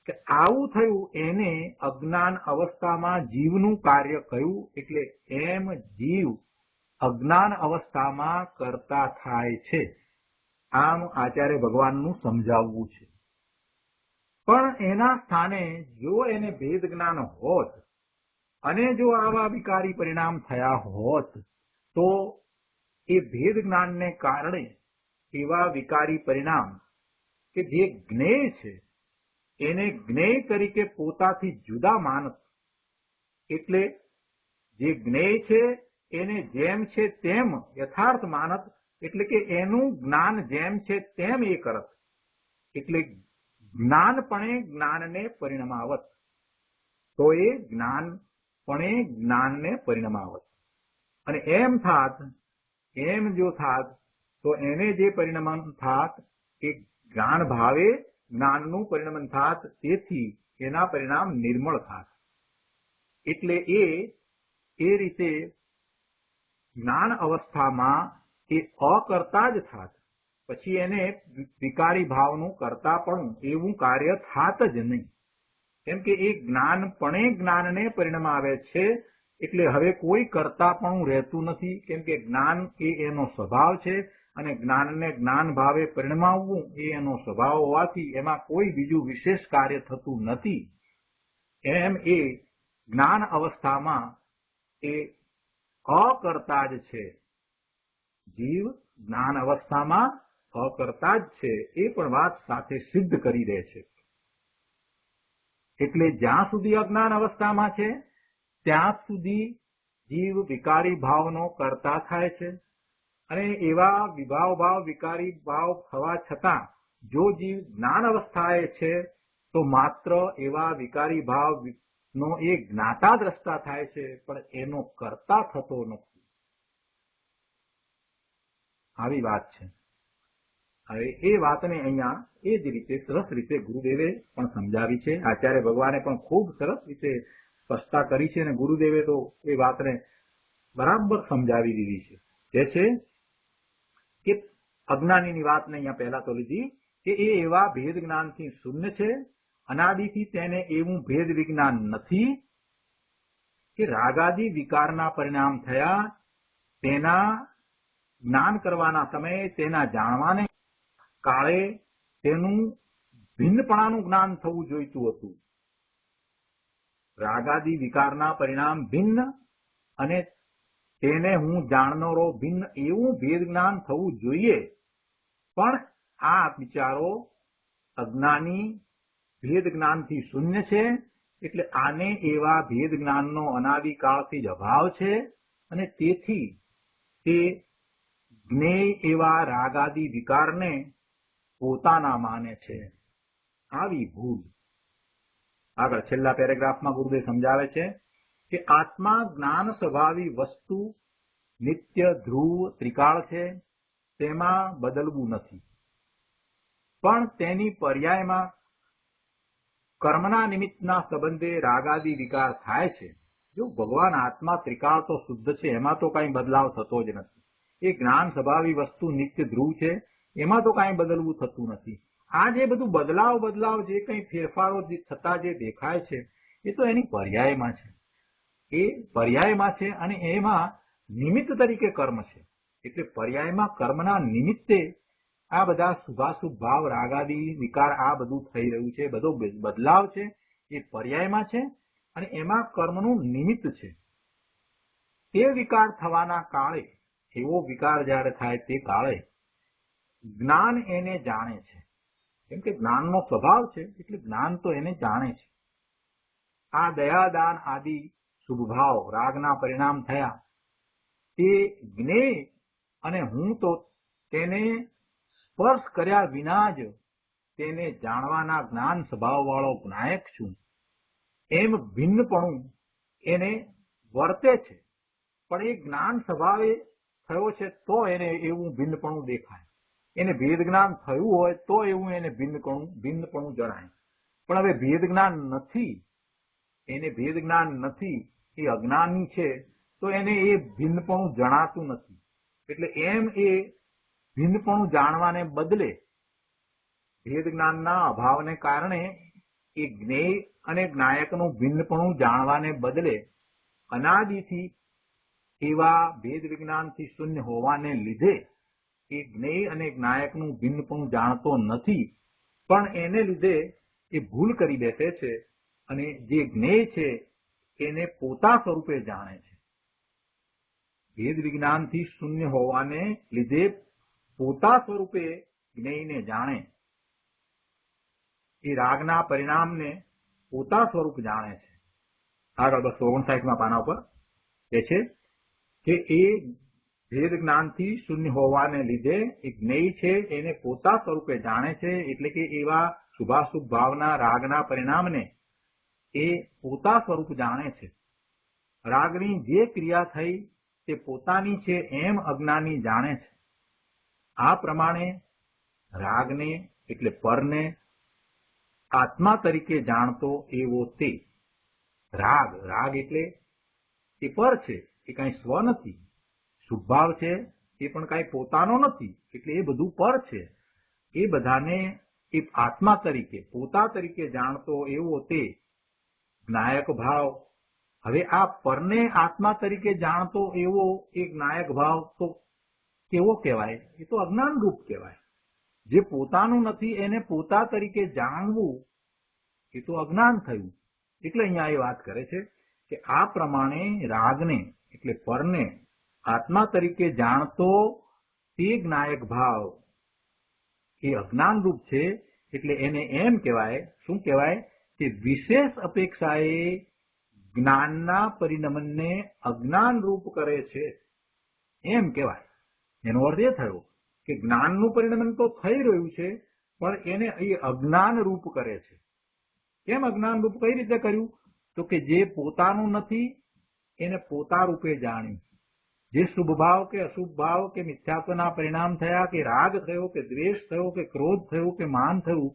કે આવું થયું એને અજ્ઞાન અવસ્થામાં જીવનું કાર્ય કહ્યું. એટલે એમ જીવ અજ્ઞાન અવસ્થામાં કરતા થાય છે. આમ આચાર્ય ભગવાનનું સમજાવવું છે. પણ એના સ્થાને જો એને ભેદ જ્ઞાન હોત અને જો આવા વિકારી પરિણામ થયા હોત તો એ ભેદ જ્ઞાનને કારણે એવા વિકારી પરિણામ કે જે જ્ઞેય છે એને જ્ઞેય તરીકે પોતાથી જુદા માનત. એટલે જે જ્ઞેય છે એને જેમ છે તેમ યથાર્થ માનત. એટલે કે એનું જ્ઞાન જેમ છે તેમ એ કરત. એટલે જ્ઞાનપણે જ્ઞાનને પરિણમાવત. તો એ જ્ઞાનપણે જ્ઞાનને પરિણમાવત. અને એમ થાત, એમ જો થાત તો એને જે પરિણમન થાત એ જ્ઞાન ભાવે જ્ઞાનનું પરિણમન થાત. તેથી એના પરિણામ નિર્મળ થાત. એટલે એ રીતે જ્ઞાન અવસ્થામાં એ અકર્તા જ થાત. પછી એને વિકારી ભાવનું કરતા પણ એવું કાર્ય થાત જ નહીં. કેમ કે એ જ્ઞાનપણે જ્ઞાનને પરિણમાવે છે. એટલે હવે કોઈ કરતા પણ રહેતું નથી. કેમ કે જ્ઞાન એ એનો સ્વભાવ છે અને જ્ઞાનને જ્ઞાન ભાવે પરિણમાવવું એ એનો સ્વભાવ હોવાથી એમાં કોઈ બીજું વિશેષ કાર્ય થતું નથી. એમ એ જ્ઞાન અવસ્થામાં એ અકર્તા જ છે. જીવ જ્ઞાન અવસ્થામાં અકર્તા જ છે. એ પણ વાત સાથે સિદ્ધ કરી દે છે. એટલે જ્યાં સુધી અજ્ઞાન અવસ્થામાં છે ત્યાં સુધી જીવ વિકારી ભાવનો કરતા થાય છે. અને એવા વિભાવ ભાવ વિકારી ભાવ થવા છતાં જો જીવ જ્ઞાન અવસ્થાએ છે તો માત્ર એવા વિકારી ભાવનો એ જ્ઞાતા દ્રષ્ટા થાય છે, પણ એનો કરતા થતો નથી. આવી વાત છે. હવે એ વાતને અહીંયા એ જ રીતે સરસ રીતે ગુરુદેવે પણ સમજાવી છે. આચાર્ય ભગવાને પણ ખૂબ સરસ રીતે સ્પષ્ટતા કરી છે અને ગુરુદેવે તો એ વાતને બરાબર સમજાવી દીધી છે. જે છે કે અજ્ઞાનીની વાતને અહીંયા પહેલા તો લીધી કે એ એવા ભેદ જ્ઞાનથી શૂન્ય છે. અનાદિથી તેને એવું ભેદ વિજ્ઞાન નથી કે રાગાદી વિકારના પરિણામ થયા તેના જ્ઞાન કરવાના સમયે તેના જાણવાને કાળે તેનું ભિન્નપણાનું જ્ઞાન થવું જોઈતું હતું. રાગાદી વિકારના પરિણામ ભિન્ન અને તેને હું જાણનારો ભિન્ન એવું ભેદ જ્ઞાન થવું જોઈએ. પણ આ વિચારો અજ્ઞાની ભેદ જ્ઞાનથી શૂન્ય છે. એટલે આને એવા ભેદ જ્ઞાનનો અનાદિકાળથી જ અભાવ છે અને તેથી તે જ્ઞેય એવા રાગાદી વિકારને પોતાના માને છે. આવી ભૂલ. આગળ છેલ્લા પેરેગ્રાફમાં ગુરુદેવ સમજાવે છે કે આત્મા જ્ઞાન સ્વભાવી વસ્તુ નિત્ય ધ્રુવ ત્રિકાળ છે, તેમાં બદલવું નથી. પણ તેની પર્યાયમાં કર્મના નિમિત્તના સંબંધે રાગાદી વિકાર થાય છે. જો ભગવાન આત્મા ત્રિકાળ તો શુદ્ધ છે, એમાં તો કઈ બદલાવ થતો જ નથી. એ જ્ઞાન સ્વભાવી વસ્તુ નિત્ય ધ્રુવ છે, એમાં તો કઈ બદલવું થતું નથી. આ જે બધું બદલાવ જે કઈ ફેરફારો થતા જે દેખાય છે એ તો એની પર્યાયમાં છે. એ પર્યાયમાં છે અને એમાં નિમિત્ત તરીકે કર્મ છે. એટલે પર્યાયમાં કર્મના નિમિત્તે આ બધા શુભાશુભ ભાવ રાગાદી વિકાર આ બધું થઈ રહ્યું છે. બધો બદલાવ છે એ પર્યાયમાં છે અને એમાં કર્મનું નિમિત્ત છે. તે વિકાર થવાના કાળે, એવો વિકાર જયારે થાય તે કાળે જ્ઞાન એને જાણે છે. કેમ કે જ્ઞાનનો સ્વભાવ છે એટલે જ્ઞાન તો એને જાણે છે. આ દયાદાન આદિ શુભભાવ રાગના પરિણામ થયા તે જ્ઞેય અને હું તો તેને સ્પર્શ કર્યા વિના જ તેને જાણવાના જ્ઞાન સ્વભાવવાળો જ્ઞાયક છું એમ ભિન્નપણું એને વર્તે છે. પણ એ જ્ઞાન સ્વભાવે થયો છે તો એને એવું ભિન્નપણું દેખાય. એને ભેદ જ્ઞાન થયું હોય તો એવું એને ભિન્નપણું જણાય. પણ હવે ભેદ જ્ઞાન નથી, એને ભેદ જ્ઞાન નથી, એ અજ્ઞાની છે તો એને એ ભિન્નપણું જણાતું નથી. એટલે એમ એ ભિન્નપણું જાણવાને બદલે ભેદ જ્ઞાનના અભાવને કારણે એ જ્ઞેય અને જ્ઞાયકનું ભિન્નપણું જાણવાને બદલે અનાદિથી એવા ભેદ વિજ્ઞાનથી શૂન્ય હોવાને લીધે એ જ્ઞેય અને જ્ઞાયકનું ભિન્નપણું જાણતો નથી. પણ એને લીધે એ ભૂલ કરી બેસે છે અને જે જ્ઞેય છે એને પોતા સ્વરૂપે જાણે છે. ભેદ વિજ્ઞાનથી શૂન્ય હોવાને લીધે પોતા સ્વરૂપે જ્ઞેયને જાણે. એ રાગના પરિણામને પોતા સ્વરૂપ જાણે છે. આગળ 259માં પાના ઉપર એ છે કે એ ભેદ જ્ઞાનથી શૂન્ય હોવાને લીધે એ જ્ઞેય છે એને પોતા સ્વરૂપે જાણે છે. એટલે કે એવા શુભાશુભ ભાવના રાગના પરિણામને એ પોતા સ્વરૂપ જાણે છે. રાગની જે ક્રિયા થઈ તે પોતાની છે એમ અજ્ઞાની જાણે છે. આ પ્રમાણે રાગને એટલે પરને આત્મા તરીકે જાણતો એવો તે રાગ એટલે એ પર છે, એ કઈ સ્વ નથી. શુભભાવ છે એ પણ કઈ પોતાનો નથી. એટલે એ બધું પર છે. એ બધાને એ આત્મા તરીકે પોતા તરીકે જાણતો એવો તે જ્ઞાયક ભાવ. હવે આ પરને આત્મા તરીકે જાણતો એવો એ જ્ઞાયક ભાવ તો કેવો કહેવાય? એ તો અજ્ઞાન રૂપ કહેવાય. જે પોતાનું નથી એને પોતા તરીકે જાણવું એ તો અજ્ઞાન થયું. એટલે અહીંયા એ વાત કરે છે કે આ પ્રમાણે રાગને એટલે પરને આત્મા તરીકે જાણતો તે જ્ઞાયક ભાવ એ અજ્ઞાન રૂપ છે. એટલે એને એમ કહેવાય, શું કહેવાય કે વિશેષ અપેક્ષાએ જ્ઞાનના પરિણમનને અજ્ઞાન રૂપ કરે છે એમ કહેવાય. એનો અર્થ એ થયો કે જ્ઞાનનું પરિણમન તો થઈ રહ્યું છે પણ એને એ અજ્ઞાન રૂપ કરે છે. કેમ અજ્ઞાન રૂપ? કઈ રીતે કર્યું? તો કે જે પોતાનું નથી એને પોતા રૂપે જાણ્યું. જે શુભ ભાવ કે અશુભ ભાવ કે મિથ્યાત્વના પરિણામ થયા કે રાગ થયો કે દ્વેષ થયો કે ક્રોધ થયો કે માન થયું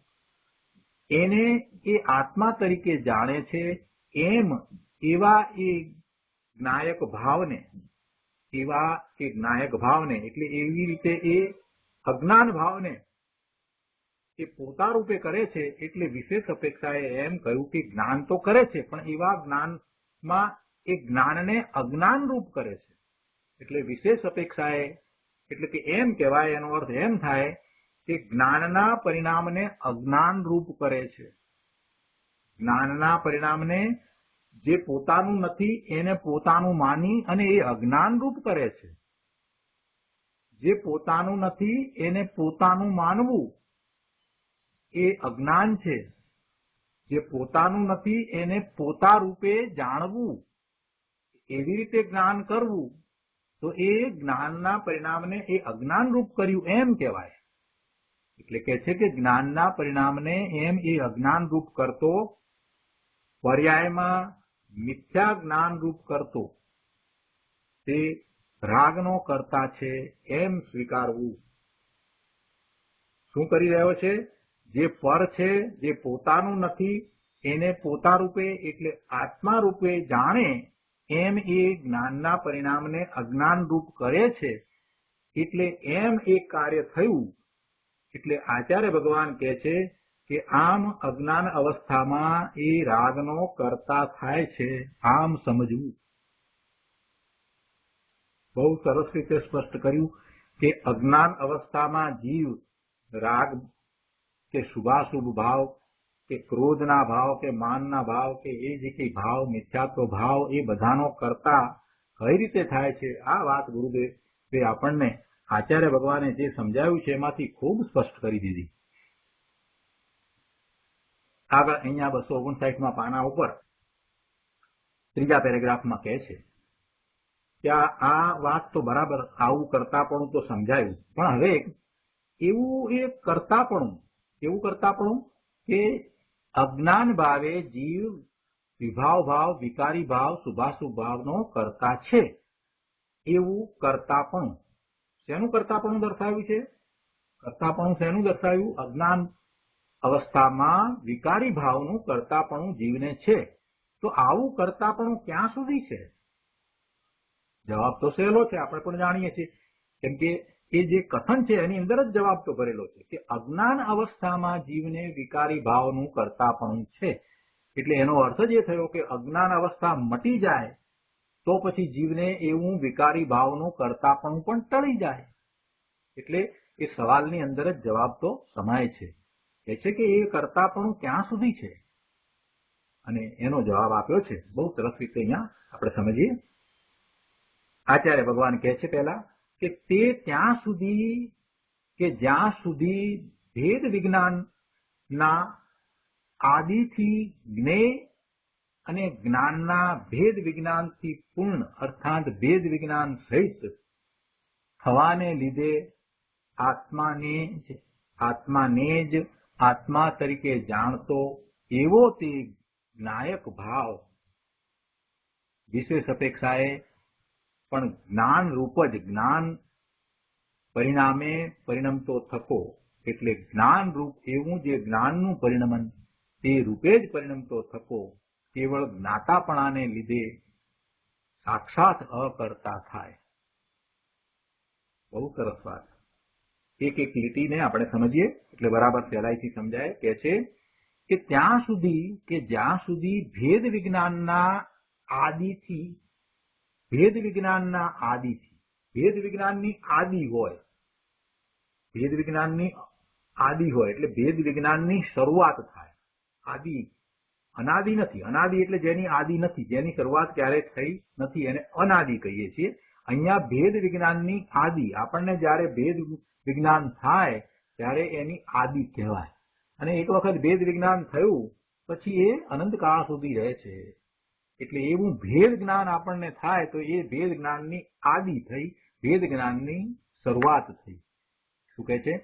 એને એ આત્મા તરીકે જાણે છે. એમ એવા એ જ્ઞાયક ભાવને એટલે એવી રીતે એ અજ્ઞાન ભાવને એ પોતા રૂપે કરે છે. એટલે વિશેષ અપેક્ષાએ એમ કહ્યું કે જ્ઞાન તો કરે છે પણ એવા જ્ઞાનમાં એ જ્ઞાનને અજ્ઞાન રૂપ કરે છે. એટલે વિશેષ અપેક્ષાએ એટલે કે એમ કહેવાય, એનો અર્થ એમ થાય કે જ્ઞાનના પરિણામને અજ્ઞાન રૂપ કરે છે. જ્ઞાનના પરિણામને જે પોતાનું નથી એને પોતાનું માની અને એ અજ્ઞાન રૂપ કરે છે. જે પોતાનું નથી એને પોતાનું માનવું એ અજ્ઞાન છે. જે પોતાનું નથી એને પોતા રૂપે જાણવું, એવી રીતે જ્ઞાન કરવું, તો એ જ્ઞાનના પરિણામને એ અજ્ઞાન રૂપ કર્યું એમ કહેવાય. એટલે કે છે કે જ્ઞાનના પરિણામને એમ એ અજ્ઞાન રૂપ કરતો, પર્યાયમાં મિથ્યા જ્ઞાન રૂપ કરતો તે રાગનો કર્તા છે એમ સ્વીકારવું. શું કરી રહ્યો છે? જે પર છે, જે પોતાનું નથી એને પોતા રૂપે એટલે આત્મા રૂપે જાણે એમ એ જ્ઞાનના પરિણામને અજ્ઞાન રૂપ કરે છે. એટલે એમ એક કાર્ય થયું. એટલે આચાર્ય ભગવાન કહે છે કે આમ અજ્ઞાન અવસ્થામાં એ રાગનો કર્તા થાય છે, આમ સમજવું. બહુ સરસ રીતે સ્પષ્ટ કર્યું કે અજ્ઞાન અવસ્થામાં જીવ રાગ કે શુભાશુભ ભાવ કે ક્રોધના ભાવ કે માનના ભાવ કે એ જે કઈ ભાવ મિથ્યાત્વ ભાવ એ બધાનો કરતા કઈ રીતે થાય છે, આ વાત ગુરુદેવે આપણને આચાર્ય ભગવાને જે સમજાવ્યું છે એમાંથી ખૂબ સ્પષ્ટ કરી દીધી. આગળ અહીંયા 259માં પાના ઉપર ત્રીજા પેરેગ્રાફમાં કહે છે કે આ વાત તો બરાબર, આવું કરતાપણું તો સમજાયું, પણ હવે એવું એક કરતાપણું કે અજ્ઞાન ભાવે જીવ વિભાવ ભાવ, વિકારી ભાવ, શુભાશુભ ભાવનો કરતા છે, એવું કરતાપણું. શેનું કરતાપણું દર્શાવ્યું છે? કરતાપણું શેનું દર્શાવ્યું? અજ્ઞાન અવસ્થામાં વિકારી ભાવનું કરતાપણું જીવને છે. તો આવું કરતાપણું ક્યાં સુધી છે? જવાબ તો સહેલો છે, આપણે પણ જાણીએ છીએ, કેમ કે એ જે કથન છે એની અંદર જ જવાબ તો ભરેલો છે કે અજ્ઞાન અવસ્થામાં જીવને વિકારી ભાવનું કરતાપણું છે. એટલે એનો અર્થ જ એ થયો કે અજ્ઞાન અવસ્થા મટી જાય તો પછી જીવને એવું વિકારી ભાવનું કરતાપણું પણ ટળી જાય. એટલે એ સવાલની અંદર જ જવાબ તો સમાય છે. એ છે કે એ કરતાપણું ક્યાં સુધી છે, અને એનો જવાબ આપ્યો છે બહુ સરસ રીતે. અહીંયા આપણે સમજીએ. આચાર્ય ભગવાન કહે છે પહેલા કે તે ત્યાં સુધી કે જ્યાં સુધી ભેદ વિજ્ઞાનના આદિથી જ્ઞેય અને જ્ઞાનના ભેદ વિજ્ઞાનથી પૂર્ણ અર્થાત ભેદ વિજ્ઞાન સહિત થવાને લીધે આત્માને જ આત્મા તરીકે જાણતો એવો તે જ્ઞાયક ભાવ વિશેષ અપેક્ષાએ પણ જ્ઞાન રૂપ જ જ્ઞાન પરિણામે પરિણમતો થકો, એટલે જ્ઞાન રૂપ એવું જે જ્ઞાનનું પરિણમન તે રૂપે જ પરિણમતો થકો કેવળ જ્ઞાતાપણાને લીધે સાક્ષાત અકર્તા થાય. બહુ સરસ વાત. એક એક લીટીને આપણે સમજીએ એટલે બરાબર સહેલાઈથી સમજાય. કે છે કે ત્યાં સુધી કે જ્યાં સુધી ભેદ વિજ્ઞાનના આદિથી ભેદ વિજ્ઞાનની આદિ હોય, ભેદ વિજ્ઞાનની આદિ હોય એટલે ભેદ વિજ્ઞાનની શરૂઆત થાય. આદિ અનાદિ નથી. અનાદિ એટલે જેની આદિ નથી, જેની શરૂઆત ક્યારેય થઈ નથી, એને અનાદિ કહીએ છીએ. અહીંયા ભેદ વિજ્ઞાનની આદિ, આપણને જયારે ભેદ વિજ્ઞાન થાય ત્યારે એની આદિ કહેવાય. અને એક વખત ભેદ વિજ્ઞાન થયું પછી એ અનંતકાળ સુધી રહે છે. એટલે એવું ભેદ જ્ઞાન આપણને થાય તો એ ભેદ જ્ઞાનની આદિ થઈ, ભેદ જ્ઞાનની શરૂઆત થઈ. શું કહે છે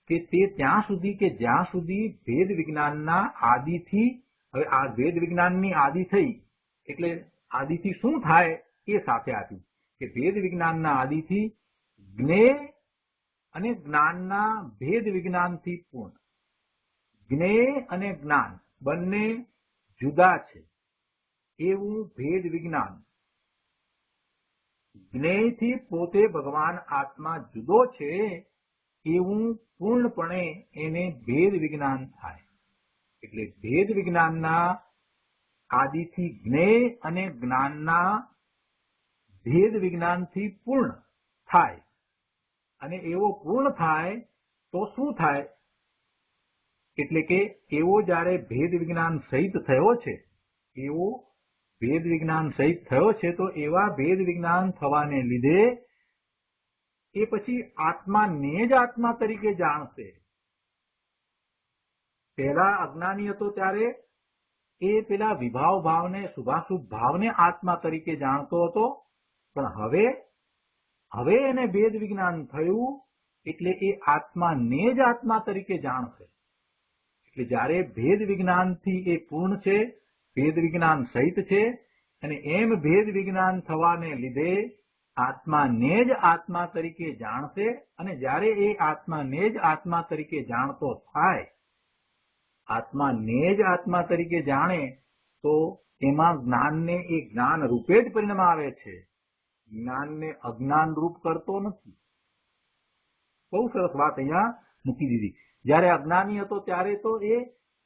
કે તે ત્યાં સુધી કે જ્યાં સુધી ભેદ વિજ્ઞાનના આદિથી, હવે આ ભેદ વિજ્ઞાનની આદિ થઈ એટલે આદિથી શું થાય એ સાથે આપ્યું કે ભેદ વિજ્ઞાનના આદિથી જ્ઞેય અને જ્ઞાનના ભેદ વિજ્ઞાનથી પૂર્ણ. જ્ઞેય અને જ્ઞાન બંને જુદા છે એવું ભેદ વિજ્ઞાન. જ્ઞેયથી પોતે ભગવાન આત્મા જુદો છે એવું પૂર્ણપણે એને ભેદ વિજ્ઞાન થાય. એટલે ભેદ વિજ્ઞાનના આદિથી જ્ઞેય અને જ્ઞાનના ભેદ વિજ્ઞાનથી પૂર્ણ થાય અને એવો પૂર્ણ થાય તો શું થાય? એટલે કે એવો જ્યારે ભેદ વિજ્ઞાન સહિત થયો છે, એવો ભેદ વિજ્ઞાન સહિત થયો છે, તો એવા ભેદ વિજ્ઞાન થવાને લીધે એ પછી આત્માને જ આત્મા તરીકે જાણશે. પહેલા અજ્ઞાની હતો ત્યારે એ પેલા વિભાવ ભાવને, શુભાશુભ ભાવને આત્મા તરીકે જાણતો હતો, પણ હવે એને ભેદ વિજ્ઞાન થયું એટલે એ આત્માને જ આત્મા તરીકે જાણશે. એટલે જ્યારે ભેદ વિજ્ઞાનથી એ પૂર્ણ છે, ભેદ વિજ્ઞાન સહિત છે, અને એમ ભેદ વિજ્ઞાન થવાને લીધે આત્માને જ આત્મા તરીકે જાણશે. અને જ્યારે એ આત્માને જ આત્મા તરીકે જાણતો થાય, આત્માને જ આત્મા તરીકે જાણે તો એમાં જ્ઞાનને એ જ્ઞાન રૂપે જ પરિણામ આવે છે, જ્ઞાનને અજ્ઞાન રૂપ કરતો નથી. બહુ સરસ વાત અહીંયા મૂકી દીધી. જયારે અજ્ઞાની હતો ત્યારે તો એ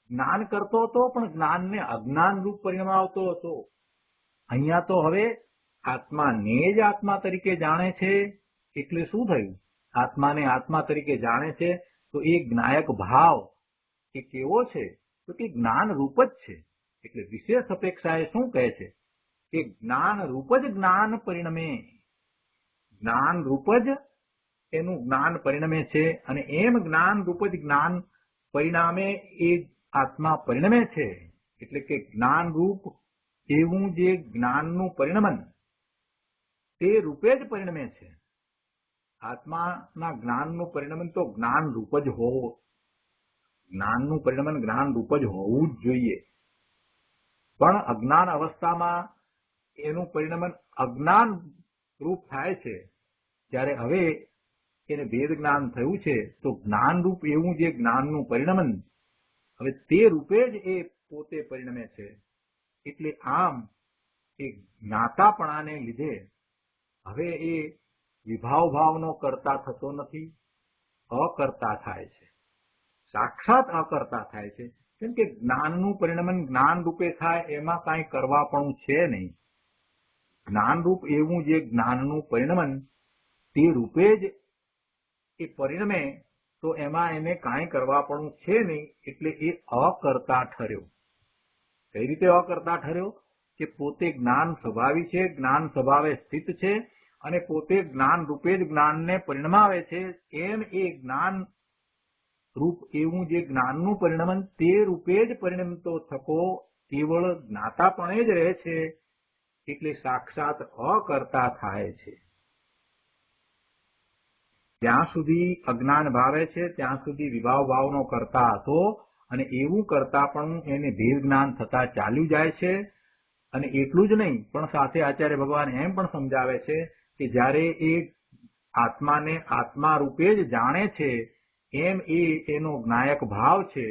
જ્ઞાન કરતો હતો, પણ જ્ઞાનને અજ્ઞાન રૂપ પરિણામ આવતો હતો. અહીંયા તો હવે આત્માને જ આત્મા તરીકે જાણે છે. એટલે શું થયું? આત્માને આત્મા તરીકે જાણે છે તો એ જ્ઞાયક ભાવ એ કેવો છે? તો કે જ્ઞાન રૂપ જ છે. એટલે વિશેષ અપેક્ષા એ શું કહે છે કે જ્ઞાન રૂપ જ જ્ઞાન પરિણમે, જ્ઞાન રૂપ જ એનું જ્ઞાન પરિણમે છે. અને એમ જ્ઞાન રૂપ જ જ્ઞાન પરિણામે એ આત્મા પરિણમે છે. એટલે કે જ્ઞાન રૂપ એવું જે જ્ઞાનનું પરિણમન તે રૂપે જ પરિણમે છે. આત્માના જ્ઞાનનું પરિણમન તો જ્ઞાન રૂપ જ હોવું, જ્ઞાનનું પરિણમન જ્ઞાન રૂપ જ હોવું જ જોઈએ. પણ અજ્ઞાન અવસ્થામાં એનું પરિણમન અજ્ઞાન રૂપ થાય છે. ત્યારે હવે એને ભેદ જ્ઞાન થયું છે તો જ્ઞાન રૂપ એવું જે જ્ઞાનનું પરિણમન હવે તે રૂપે જ એ પોતે પરિણમે છે. એટલે આમ એ જ્ઞાતાપણાને લીધે હવે એ વિભાવ ભાવનો કરતા થતો નથી, અકર્તા થાય છે, સાક્ષાત અકર્તા થાય છે. કેમ કે જ્ઞાનનું પરિણમન જ્ઞાન રૂપે થાય એમાં કાંઈ કરવાપણું છે નહીં. જ્ઞાન રૂપ એવું જે જ્ઞાનનું પરિણમન તે રૂપે જ એ પરિણમે તો એમાં એને કાંઈ કરવાપણું છે નહીં. એટલે એ અકર્તા ઠર્યો. કઈ રીતે અકર્તા ઠર્યો? કે પોતે જ્ઞાન સ્વભાવી છે, જ્ઞાન સ્વભાવે સ્થિત છે, અને પોતે જ્ઞાન રૂપે જ જ્ઞાનને પરિણમાવે છે. એમ એ જ્ઞાન રૂપ એવું જે જ્ઞાનનું પરિણમન તે રૂપે જ પરિણમતો થકો કેવળ જ્ઞાતાપણે જ રહે છે. એટલે સાક્ષાત અકર્તા થાય છે. જ્યાં સુધી અજ્ઞાન ભાવે છે ત્યાં સુધી વિભાવ ભાવનો કરતા હતો, અને એવું કરતા પણ એને ભેદ જ્ઞાન થતા ચાલ્યું જાય છે. અને એટલું જ નહીં, પણ સાથે આચાર્ય ભગવાન એમ પણ સમજાવે છે કે જ્યારે એ આત્માને આત્મા રૂપે જ જાણે છે, એમ એનો જ્ઞાયક ભાવ છે,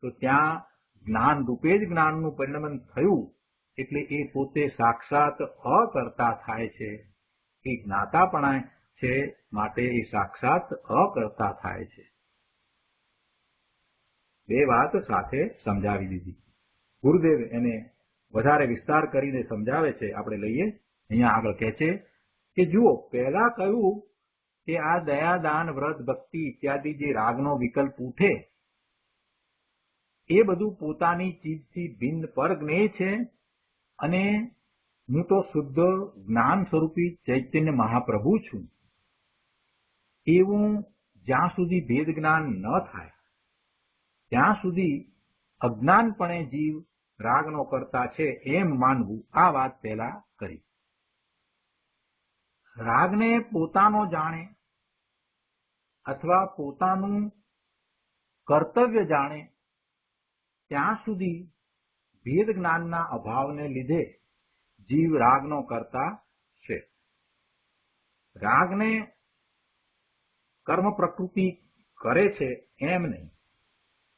તો ત્યાં જ્ઞાન રૂપે જ જ્ઞાનનું પરિણમન થયું. એટલે એ પોતે સાક્ષાત અકર્તા થાય છે. એ જ્ઞાતાપણા છે માટે એ સાક્ષાત અકર્તા થાય છે. બે વાત સાથે સમજાવી દીધી. ગુરુદેવ એને વધારે વિસ્તાર કરીને સમજાવે છે. આપણે લઈએ. અહીંયા આગળ કહે છે કે જુઓ, પહેલા કહ્યું કે આ દયા, દાન, વ્રત, ભક્તિ ઇત્યાદિ જે રાગનો વિકલ્પ ઉઠે એ બધું પોતાની ચીજથી ભિન્ન પર જ્ઞેય છે. અને હું તો શુદ્ધ જ્ઞાન સ્વરૂપી ચૈતન્ય મહાપ્રભુ છું. એવું જ્યાં સુધી ભેદ જ્ઞાન ન થાય ત્યાં સુધી અજ્ઞાનપણે જીવ રાગનો કરતા છે એમ માનવું. આ વાત પહેલા કરી. રાગને પોતાનો જાણે અથવા પોતાનું કર્તવ્ય જાણે ત્યાં સુધી ભેદ જ્ઞાનના અભાવને લીધે જીવ રાગનો કરતા છે. રાગને કર્મ પ્રકૃતિ કરે છે એમ નહીં.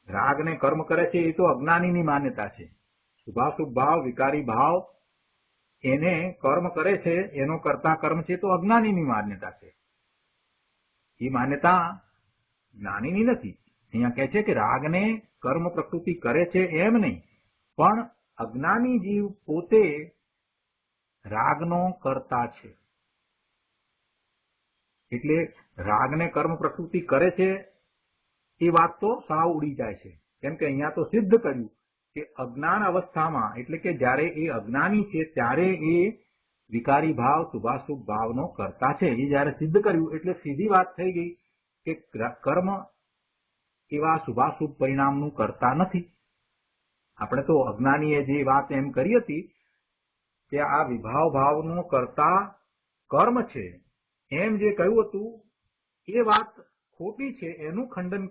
રાગને કર્મ કરે છે એ તો અજ્ઞાનીની માન્યતા છે. શુભાશુભ ભાવ, વિકારી ભાવ એને કર્મ કરે છે, એનો કરતા કર્મ છે તો અજ્ઞાનીની માન્યતા છે. એ માન્યતા જ્ઞાનીની નથી. અહીંયા કહે છે કે રાગને કર્મ પ્રકૃતિ કરે છે એમ નહીં, પણ અજ્ઞાની જીવ પોતે રાગનો કર્તા છે. એટલે રાગને કર્મ પ્રકૃતિ કરે છે એ વાત તો સાવ ઉડી જાય છે. કેમ કે અહીંયા તો સિદ્ધ કર્યું કે અજ્ઞાન અવસ્થામાં એટલે કે જ્યારે એ અજ્ઞાની છે ત્યારે એ વિકારી ભાવ શુભાશુભ ભાવનો કર્તા છે. એ જ્યારે સિદ્ધ કર્યું એટલે સીધી વાત થઈ ગઈ કે કર્મ એવા શુભાશુભ પરિણામનું કરતા નથી. આપણે તો અજ્ઞાનીએ જે વાત એમ કરી હતી કે આ વિભાવ ભાવનો કરતા કર્મ છે એમ જે કહ્યું હતું એ વાત ખોટી છે. એનું ખંડન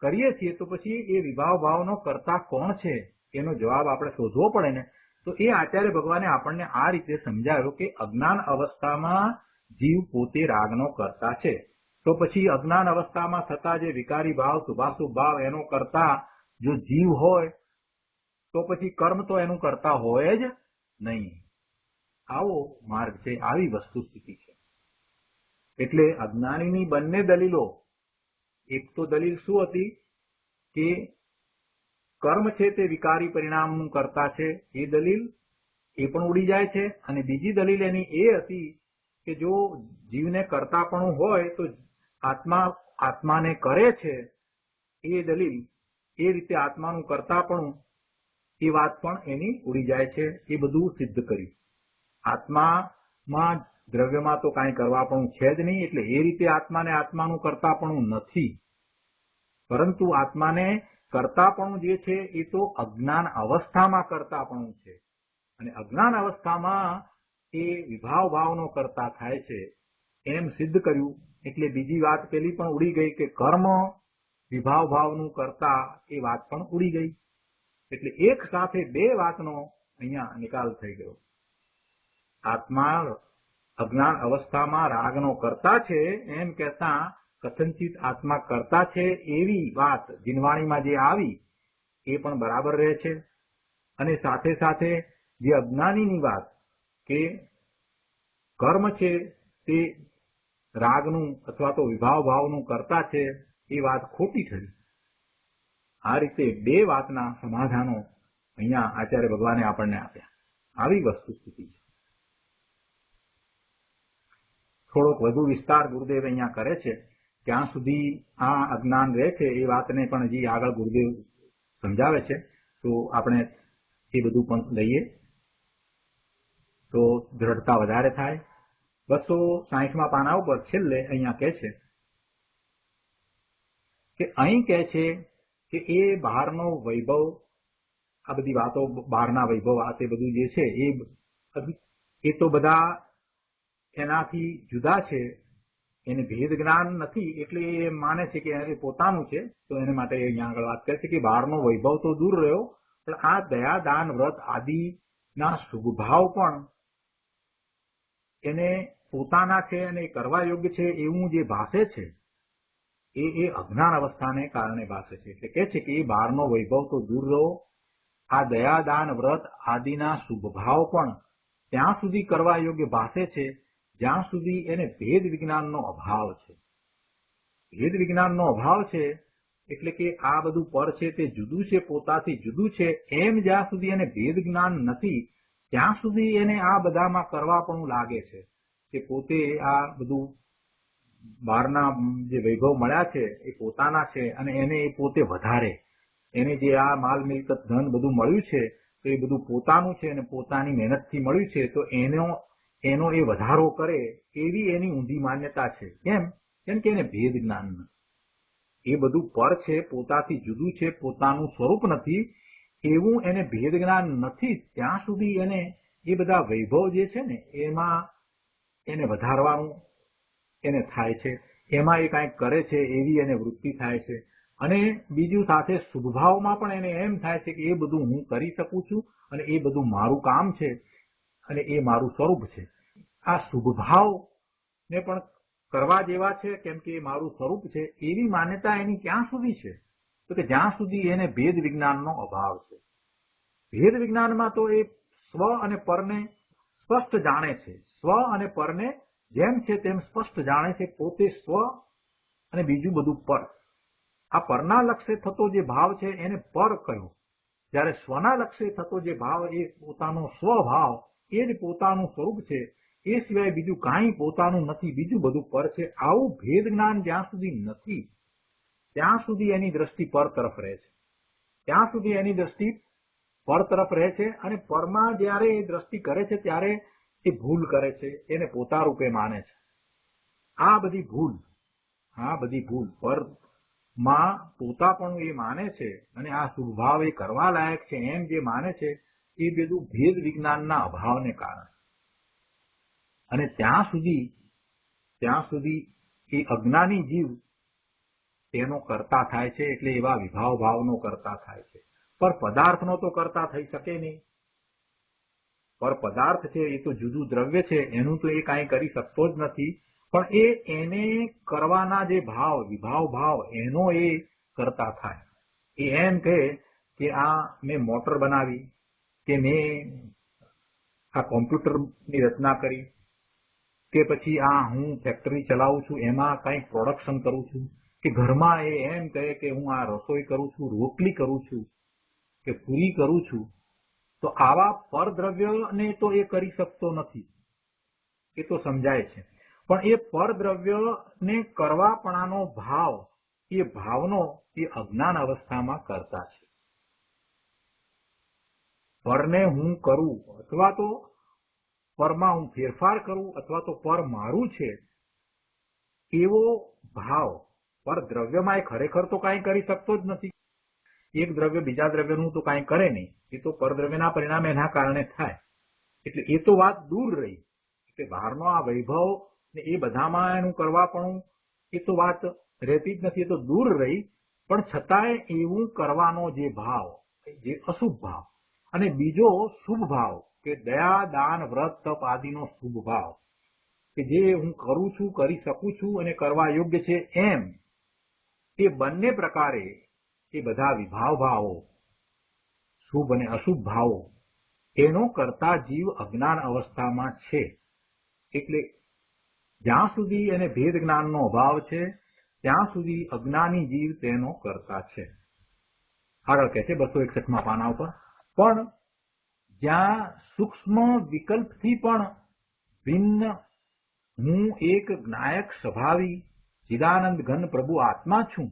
કરીએ છીએ તો પછી એ વિભાવ ભાવનો કરતા કોણ છે એનો જવાબ આપણે શોધવો પડે ને. તો એ આચાર્ય ભગવાને આપણને આ રીતે સમજાવ્યો કે અજ્ઞાન અવસ્થામાં જીવ પોતે રાગનો કરતા છે. તો પછી અજ્ઞાન અવસ્થામાં થતા જે વિકારી ભાવ શુભાશુભ ભાવ એનો કરતા જો જીવ હોય તો પછી કર્મ તો એનું કરતા હોય જ નહીં. આવો માર્ગ છે, આવી વસ્તુ સ્થિતિ છે. એટલે અજ્ઞાનીની બંને દલીલો, એક તો દલીલ શું હતી કે કર્મ છે તે વિકારી પરિણામનું કરતા છે, એ દલીલ એ પણ ઉડી જાય છે. અને બીજી દલીલ એની એ હતી કે જો જીવને કરતાપણું હોય તો આત્માને કરે છે, એ દલીલ એ રીતે આત્માનું કરતાપણું એ વાત પણ એની ઉડી જાય છે. એ બધું સિદ્ધ કર્યું. આત્મામાં દ્રવ્યમાં તો કાંઈ કરવાપણું છે જ નહીં, એટલે એ રીતે આત્માનું કરતાપણું નથી. પરંતુ આત્માને કરતાપણું જે છે એ તો અજ્ઞાન અવસ્થામાં કરતાપણું છે. અને અજ્ઞાન અવસ્થામાં એ વિભાવ ભાવનો કરતા થાય છે એમ સિદ્ધ કર્યું. એટલે બીજી વાત પેલી પણ ઉડી ગઈ કે કર્મ વિભાવ ભાવનું કરતા, એ વાત પણ ઉડી ગઈ. એટલે એક સાથે બે વાતનો અહીંયા નિકાલ થઈ ગયો. આત્મા અજ્ઞાન અવસ્થામાં રાગનો કરતા છે એમ કહેતા કથનચિત આત્મા કરતા છે એવી વાત જીનવાણીમાં જે આવી એ પણ બરાબર રહે છે. અને સાથે સાથે જે અજ્ઞાનીની વાત કે કર્મ છે તે રાગનું અથવા તો વિભાવ ભાવનું કરતા છે એ વાત ખોટી થઈ. આ રીતે બે વાતના સમાધાનો અહીંયા આચાર્ય ભગવાને આપણને આપ્યા. આવી વસ્તુ સ્થિતિ છે. થોડોક વધુ વિસ્તાર ગુરુદેવ અહીંયા કરે છે. ક્યાં સુધી આ અજ્ઞાન રહે છે એ વાતને પણ હજી આગળ ગુરુદેવ સમજાવે છે. તો આપણે એ બધું પણ લઈએ તો દ્રઢતા વધારે થાય. 260મા પાના ઉપર છેલ્લે અહીંયા કહે છે કે અહીં કહે છે કે એ બહારનો વૈભવ, આ બધી વાતો બહારના વૈભવ આ તે બધું જે છે એ તો બધા એનાથી જુદા છે. એને ભેદ જ્ઞાન નથી એટલે એ માને છે કે એ પોતાનું છે. તો એને માટે અહીંયા આગળ વાત કરે છે કે બહારનો વૈભવ તો દૂર રહ્યો, પણ આ દયા દાન વ્રત આદિના શુભભાવ પણ એને પોતાના છે અને કરવા યોગ્ય છે એવું જે ભાષે છે એ અજ્ઞાન અવસ્થાને કારણે ભાષે છે. એટલે કે છે કે એ બહારનો વૈભવ તો દૂર રહ્યો, આ દયા દાન વ્રત આદિના શુભભાવ પણ ત્યાં સુધી કરવા યોગ્ય ભાષે છે જ્યાં સુધી એને ભેદ વિજ્ઞાનનો અભાવ છે. ભેદ વિજ્ઞાનનો અભાવ છે એટલે કે આ બધું પર છે તે જુદું છે, પોતાથી જુદું છે એમ જ્યાં સુધી એને ભેદ જ્ઞાન નથી ત્યાં સુધી એને આ બધામાં કરવા પણ લાગે છે કે પોતે આ બધું બહારના જે વૈભવ મળ્યા છે એ પોતાના છે અને એને એ પોતે વધારે, એને જે આ માલ મિલકત ધન બધું મળ્યું છે તો એ બધું પોતાનું છે અને પોતાની મહેનતથી મળ્યું છે. તો એનો એ વધારો કરે એવી એની ઊંધી માન્યતા છે. કેમ કે એને ભેદ જ્ઞાન નથી. એ બધું પર છે, પોતાથી જુદું છે, પોતાનું સ્વરૂપ નથી એવું એને ભેદ જ્ઞાન નથી. ત્યાં સુધી એને એ બધા વૈભવ જે છે ને એમાં એને વધારવાનું એને થાય છે, એમાં એ કાંઈક કરે છે એવી એને વૃત્તિ થાય છે. અને બીજું સાથે શુભભાવમાં પણ એને એમ થાય છે કે એ બધું હું કરી શકું છું અને એ બધું મારું કામ છે અને એ મારું સ્વરૂપ છે. આ શુભભાવ ને પણ કરવા જેવા છે કેમ કે એ મારું સ્વરૂપ છે એવી માન્યતા એની ક્યાં સુધી છે? તો કે જ્યાં સુધી એને ભેદ વિજ્ઞાનનો અભાવ છે. ભેદ વિજ્ઞાનમાં તો એ સ્વ અને પરને સ્પષ્ટ જાણે છે. સ્વ અને પરને જેમ છે તેમ સ્પષ્ટ જાણે છે. પોતે સ્વ અને બીજું બધું પર. આ પરના લક્ષ્ય થતો જે ભાવ છે એને પર કહ્યો જ્યારે સ્વના લક્ષ્ય થતો જે ભાવ એ પોતાનો સ્વભાવ, એ જ પોતાનું સ્વરૂપ છે, એ સિવાય બીજું કાંઈ પોતાનું નથી, બીજું બધું પર છે. આવું ભેદ જ્ઞાન જ્યાં સુધી નથી ત્યાં સુધી એની દ્રષ્ટિ પર તરફ રહે છે. ત્યાં સુધી એની દ્રષ્ટિ પર તરફ રહે છે. અને પરમાં જ્યારે એ દ્રષ્ટિ કરે છે ત્યારે એ ભૂલ કરે છે, એને પોતા રૂપે માને છે. આ બધી ભૂલ પરમાં પોતાપણું એ માને છે અને આ સુભાવ એ કરવા લાયક છે એમ જે માને છે, એ બધું ભેદ વિજ્ઞાનના અભાવને કારણે. અને ત્યાં સુધી એ અજ્ઞાની જીવ તેનો કરતા થાય છે, એટલે એવા વિભાવ ભાવનો કરતા થાય છે. પર પદાર્થનો તો કરતા થઈ શકે નહીં. પર પદાર્થ છે એ તો જુદું દ્રવ્ય છે, એનું તો એ કાંઈ કરી શકતો જ નથી. પણ એને કરવાના જે વિભાવ ભાવ એનો એ કરતા થાય. એ એમ કહે કે આ મેં મોટર બનાવી, કે મેં આ કોમ્પ્યુટરની રચના કરી, કે પછી આ હું ફેક્ટરી ચલાવું છું, એમાં કંઈક પ્રોડક્શન કરું છું, કે ઘરમાં એ એમ કહે કે હું આ રસોઈ કરું છું, રોટલી કરું છું, કે પૂરી કરું છું, તો આવા પરદ્રવ્યને તો એ કરી શકતો નથી, એ તો સમજાય છે. પણ એ પરદ્રવ્યને કરવાપણાનો ભાવ, એ ભાવનો એ અજ્ઞાન અવસ્થામાં કરતા છે. પરને હું કરું, અથવા તો પરમાં હું ફેરફાર કરું, અથવા તો પર મારું છે, એવો ભાવ પર દ્રવ્યમાં એ ખરેખર તો કાંઈ કરી શકતો જ નથી. એક દ્રવ્ય બીજા દ્રવ્યનું તો કાંઈ કરે નહીં, એ તો પરદ્રવ્યના પરિણામે એના કારણે થાય. એટલે એ તો વાત દૂર રહી કે બહારનો આ વૈભવ ને એ બધામાં એનું કરવાપણું, એ તો વાત રહેતી જ નથી, એ તો દૂર રહી. પણ છતાંય એવું કરવાનો જે ભાવ, જે અશુભ ભાવ, અને બીજો શુભ ભાવ કે દયા દાન વ્રત તપ આદિનો શુભ ભાવ, કે જે હું કરું છું, કરી શકું છું અને કરવા યોગ્ય છે એમ, એ બંને પ્રકારે એ બધા વિભાવ ભાવો, શુભ અને અશુભ ભાવો, એનો કરતા જીવ અજ્ઞાન અવસ્થામાં છે. એટલે જ્યાં સુધી એને ભેદ જ્ઞાનનો અભાવ છે ત્યાં સુધી અજ્ઞાની જીવ તેનો કરતા છે. આગળ કહે છે 261મા પાના ઉપર, પણ જ્યાં સૂક્ષ્મ વિકલ્પથી પણ ભિન્ન હું એક જ્ઞાયક સ્વભાવી ચિદાનંદ ઘન પ્રભુ આત્મા છું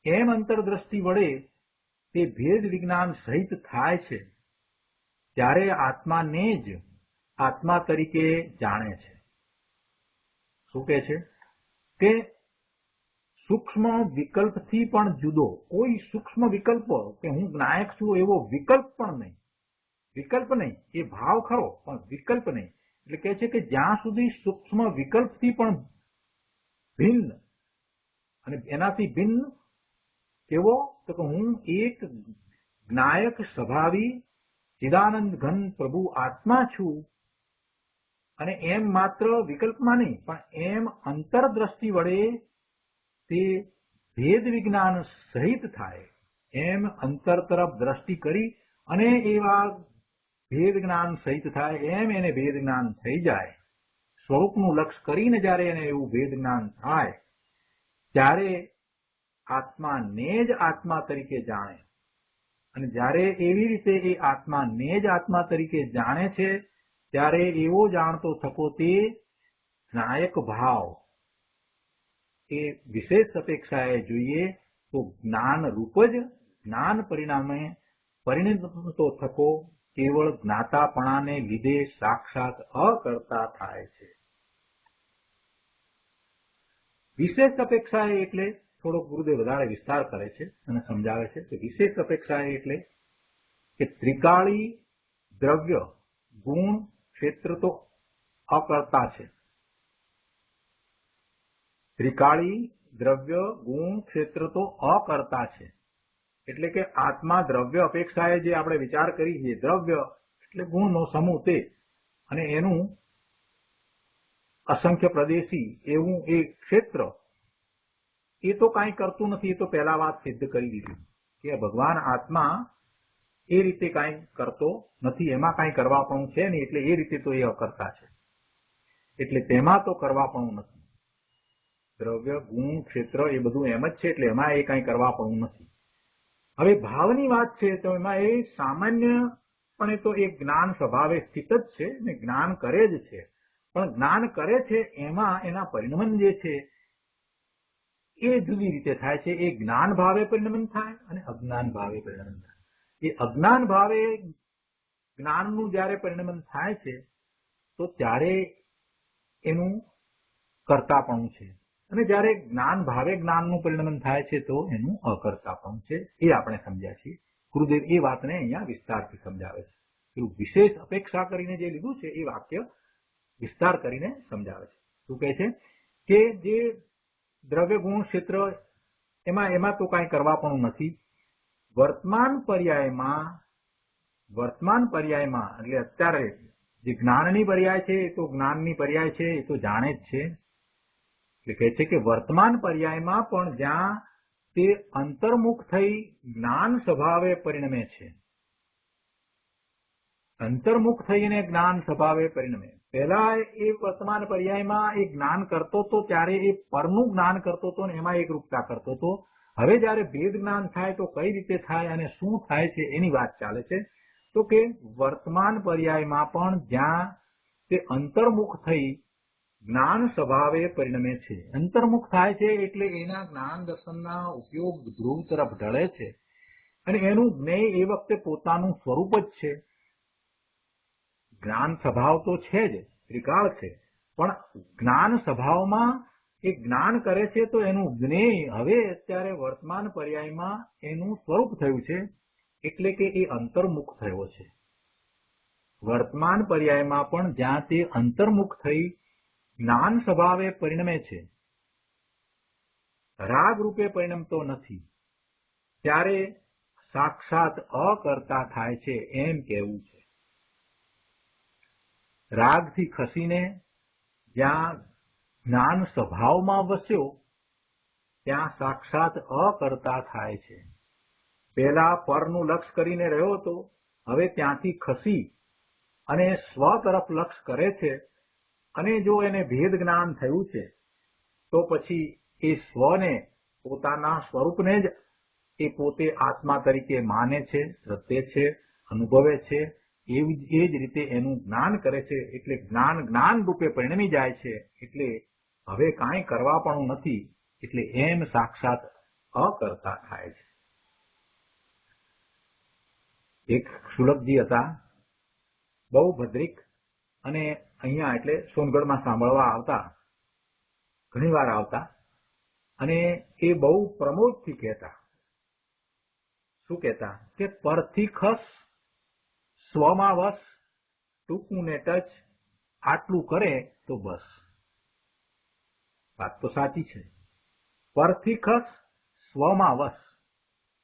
એમ અંતરદ્રષ્ટિ વડે તે ભેદ વિજ્ઞાન સહિત થાય છે, ત્યારે આત્માને જ આત્મા તરીકે જાણે છે. શું કહે છે કે સૂક્ષ્મ વિકલ્પથી પણ જુદો કોઈ સૂક્ષ્મ વિકલ્પ, કે હું જ્ઞાયક છું એવો વિકલ્પ પણ નહીં. વિકલ્પ નહીં, એ ભાવ ખરો પણ વિકલ્પ નહીં. એટલે કહે છે કે જ્યાં સુધી સૂક્ષ્મ વિકલ્પથી પણ ભિન્ન, અને એનાથી ભિન્ન કેવો, તો કે હું એક જ્ઞાયક સ્વભાવી ચિદાનંદ ઘન પ્રભુ આત્મા છું, અને એમ માત્ર વિકલ્પમાં નહીં પણ એમ અંતરદ્રષ્ટિ વડે તે ભેદ વિજ્ઞાન સહિત થાય, એમ અંતર તરફ દ્રષ્ટિ કરી અને એવા ભેદ જ્ઞાન સહિત થાય, એમ એને ભેદ જ્ઞાન થઈ જાય. સ્વરૂપનું લક્ષ કરીને જ્યારે એને એવું ભેદ જ્ઞાન થાય, ત્યારે આત્માને જ આત્મા તરીકે જાણે. અને જ્યારે એવી રીતે એ આત્માને જ આત્મા તરીકે જાણે છે, ત્યારે એવો જાણતો થકો તે જ્ઞાયક ભાવ એ વિશેષ અપેક્ષાએ જોઈએ તો જ્ઞાન રૂપ જ જ્ઞાન પરિણામે પરિણિતો થકો કેવળ જ્ઞાતાપણાને લીધે સાક્ષાત અકર્તા થાય છે. વિશેષ અપેક્ષાએ એટલે થોડોક ગુરુદેવ વધારે વિસ્તાર કરે છે અને સમજાવે છે કે વિશેષ અપેક્ષાએ એટલે કે ત્રિકાળી દ્રવ્ય ગુણ ક્ષેત્ર તો અકર્તા છે. ત્રિકાળી દ્રવ્ય ગુણ ક્ષેત્ર તો અકર્તા છે. એટલે કે આત્મા દ્રવ્ય અપેક્ષાએ જે આપણે વિચાર કરી છીએ, દ્રવ્ય એટલે ગુણનો સમૂહ તે, અને એનું અસંખ્ય પ્રદેશી એવું એ ક્ષેત્ર, એ તો કાંઈ કરતું નથી. એ તો પહેલા વાત સિદ્ધ કરી દીધી કે ભગવાન આત્મા એ રીતે કાંઈ કરતો નથી, એમાં કાંઈ કરવાપણું છે નહીં, એટલે એ રીતે તો એ અકર્તા છે. એટલે તેમાં તો કરવાપણું નથી. દ્રવ્ય ગુણ ક્ષેત્ર એ બધું એમ જ છે, એટલે એમાં એ કાંઈ કરવાપણું નથી. હવે ભાવની વાત છે તો એમાં એ સામાન્યપણે તો એ જ્ઞાન સ્વભાવે સ્થિત જ છે ને જ્ઞાન કરે જ છે, પણ જ્ઞાન કરે છે એમાં એના પરિણમન જે છે એ જુદી રીતે થાય છે. એ જ્ઞાન ભાવે પરિણમન થાય અને અજ્ઞાન ભાવે પરિણમન થાય. એ અજ્ઞાન ભાવે જ્ઞાનનું જયારે પરિણમન થાય છે તો ત્યારે એનું કર્તાપણું છે, અને જયારે જ્ઞાન ભાવે જ્ઞાનનું પરિણમન થાય છે તો એનું અકર્તાપણું છે. એ આપણે સમજ્યા છીએ. ગુરુદેવ એ વાતને અહીંયા વિસ્તારથી સમજાવે છે. એવું વિશેષ અપેક્ષા કરીને જે લીધું છે એ વાક્ય વિસ્તાર કરીને સમજાવે છે. શું કહે છે કે જે દ્રવ્ય ગુણ ક્ષેત્ર એમાં તો કાંઈ કરવાપણું નથી. વર્તમાન પર્યાયમાં એટલે અત્યારે જે જ્ઞાનની પર્યાય છે એ તો જ્ઞાનની પર્યાય છે, એ તો જાણે જ છે. એટલે કહે છે કે વર્તમાન પર્યાયમાં પણ જ્યાં તે અંતર્મુખ થઈ જ્ઞાન સ્વભાવે પરિણમે છે, અંતર્મુખ થઈને જ્ઞાન સ્વભાવે પરિણમે. પહેલા એ વર્તમાન પર્યાયમાં એ જ્ઞાન કરતો હતો ત્યારે એ પરનું જ્ઞાન કરતો હતો ને એમાં એકરૂપતા કરતો હતો. હવે જયારે ભેદ જ્ઞાન થાય તો કઈ રીતે થાય અને શું થાય છે એની વાત ચાલે છે. તો કે વર્તમાન પર્યાયમાં પણ જ્યાં તે અંતર્મુખ થઈ જ્ઞાન સ્વભાવે પરિણમે છે. અંતર્મુખ થાય છે એટલે એના જ્ઞાન દર્શનના ઉપયોગ ધ્રુવ તરફ ઢળે છે અને એનું જ્ઞેય એ વખતે પોતાનું સ્વરૂપ જ છે. જ્ઞાન સ્વભાવ તો છે જ, ત્રિકાળ છે, પણ જ્ઞાન સ્વભાવમાં એ જ્ઞાન કરે છે તો એનું જ્ઞેય હવે અત્યારે વર્તમાન પર્યાયમાં એનું સ્વરૂપ થયું છે, એટલે કે એ અંતર્મુખ થયો છે. વર્તમાન પર્યાયમાં પણ જ્યાં તે અંતર્મુખ થઈ જ્ઞાન સ્વભાવે પરિણમે છે, રાગ રૂપે પરિણમતો નથી, ત્યારે સાક્ષાત અકર્તા થાય છે એમ કહેવું છે. રાગથી ખસીને જ્યાં જ્ઞાન સ્વભાવમાં વસ્યો ત્યાં સાક્ષાત અકર્તા થાય છે. પહેલા પરનું લક્ષ કરીને રહ્યો હતો, હવે ત્યાંથી ખસી અને સ્વ તરફ લક્ષ કરે છે, અને જો એને ભેદ જ્ઞાન થયું છે તો પછી એ સ્વને પોતાના સ્વરૂપને જ એ પોતે આત્મા તરીકે માને છે, સત્ય છે, અનુભવે છે. એ જ રીતે એનું જ્ઞાન કરે છે એટલે જ્ઞાન રૂપે પરિણમી જાય છે. એટલે હવે કાંઈ કરવાપણું નથી, એટલે એમ સાક્ષાત અકર્તા થાય છે. એક શુલકજી હતા, બહુ ભદ્રિક, અને અહીંયા એટલે સોનગઢમાં સાંભળવા આવતા, ઘણી વાર આવતા, અને એ બહુ પ્રમોદથી કહેતા. શું કહેતા કે પરથી ખસ સ્વમાં વસ, ટૂંકું ને ટચ, આટલું કરે તો બસ. વાત તો સાચી છે. પરથી ખસ સ્વમાં વસ,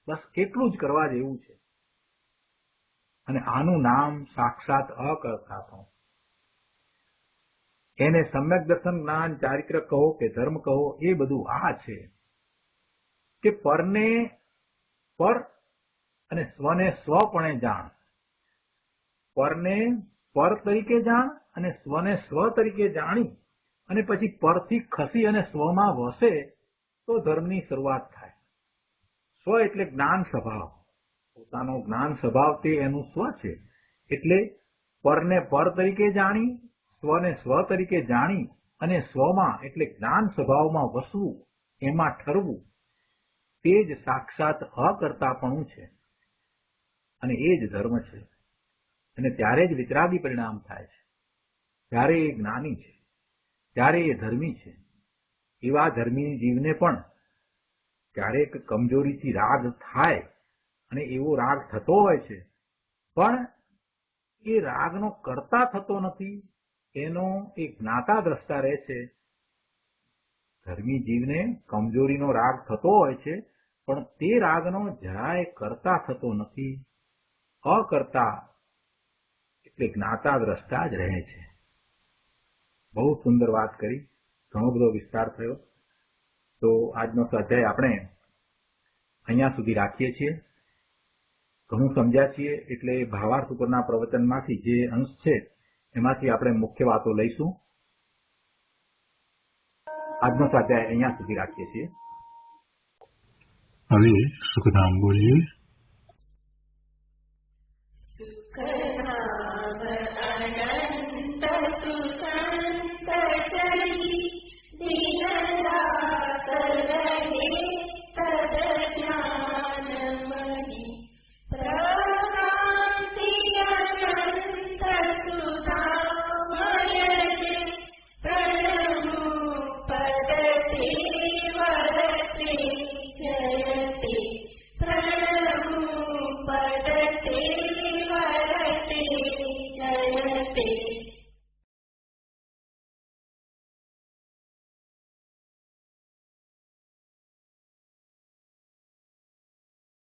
બસ એટલું જ કરવા જેવું છે. અને આનું નામ સાક્ષાત અકર્તાપણું. એને સમ્યક દર્શન, જ્ઞાન, ચારિત્ર કહો કે ધર્મ કહો, એ બધું આ છે કે પરને પર અને સ્વને સ્વપણે જાણ. પરને પર તરીકે જાણ અને સ્વને સ્વ તરીકે જાણી અને પછી પરથી ખસી અને સ્વમાં વસે તો ધર્મની શરૂઆત થાય. સ્વ એટલે જ્ઞાન સ્વભાવ, પોતાનો જ્ઞાન સ્વભાવ તે એનું સ્વ છે. એટલે પરને પર તરીકે જાણી, સ્વને સ્વ તરીકે જાણી અને સ્વમાં એટલે જ્ઞાન સ્વભાવમાં વસવું, એમાં ઠરવું, તે જ સાક્ષાત અકર્તાપણું છે અને એ જ ધર્મ છે. અને ત્યારે જ વિતરાગી પરિણામ થાય છે, ત્યારે એ જ્ઞાની છે, ત્યારે એ ધર્મી છે. એવા ધર્મી જીવને પણ ક્યારેક કમજોરીથી રાગ થાય, અને એવો રાગ થતો હોય છે, પણ એ રાગનો કર્તા થતો નથી, એનો એ જ્ઞાતા દ્રષ્ટા રહે છે. ધર્મી જીવને કમજોરીનો રાગ થતો હોય છે, પણ તે રાગનો જરાય કર્તા થતો નથી. અકર્તા એટલે જ્ઞાતા દ્રષ્ટા જ રહે છે. બહુ સુંદર વાત કરી, ઘણો બધો વિસ્તાર થયો. તો આજનો સ્વાધ્યાય આપણે અહીંયા સુધી રાખીએ છીએ. ઘણું સમજ્યા છીએ, એટલે ભાવાર્થ ઉપરના પ્રવચનમાંથી જે અંશ છે એમાંથી આપણે મુખ્ય વાતો લઈશું. આજનો સ્વાધ્યાય અહીંયા સુધી રાખીએ છીએ. હવે સુખધામ બોલીએ.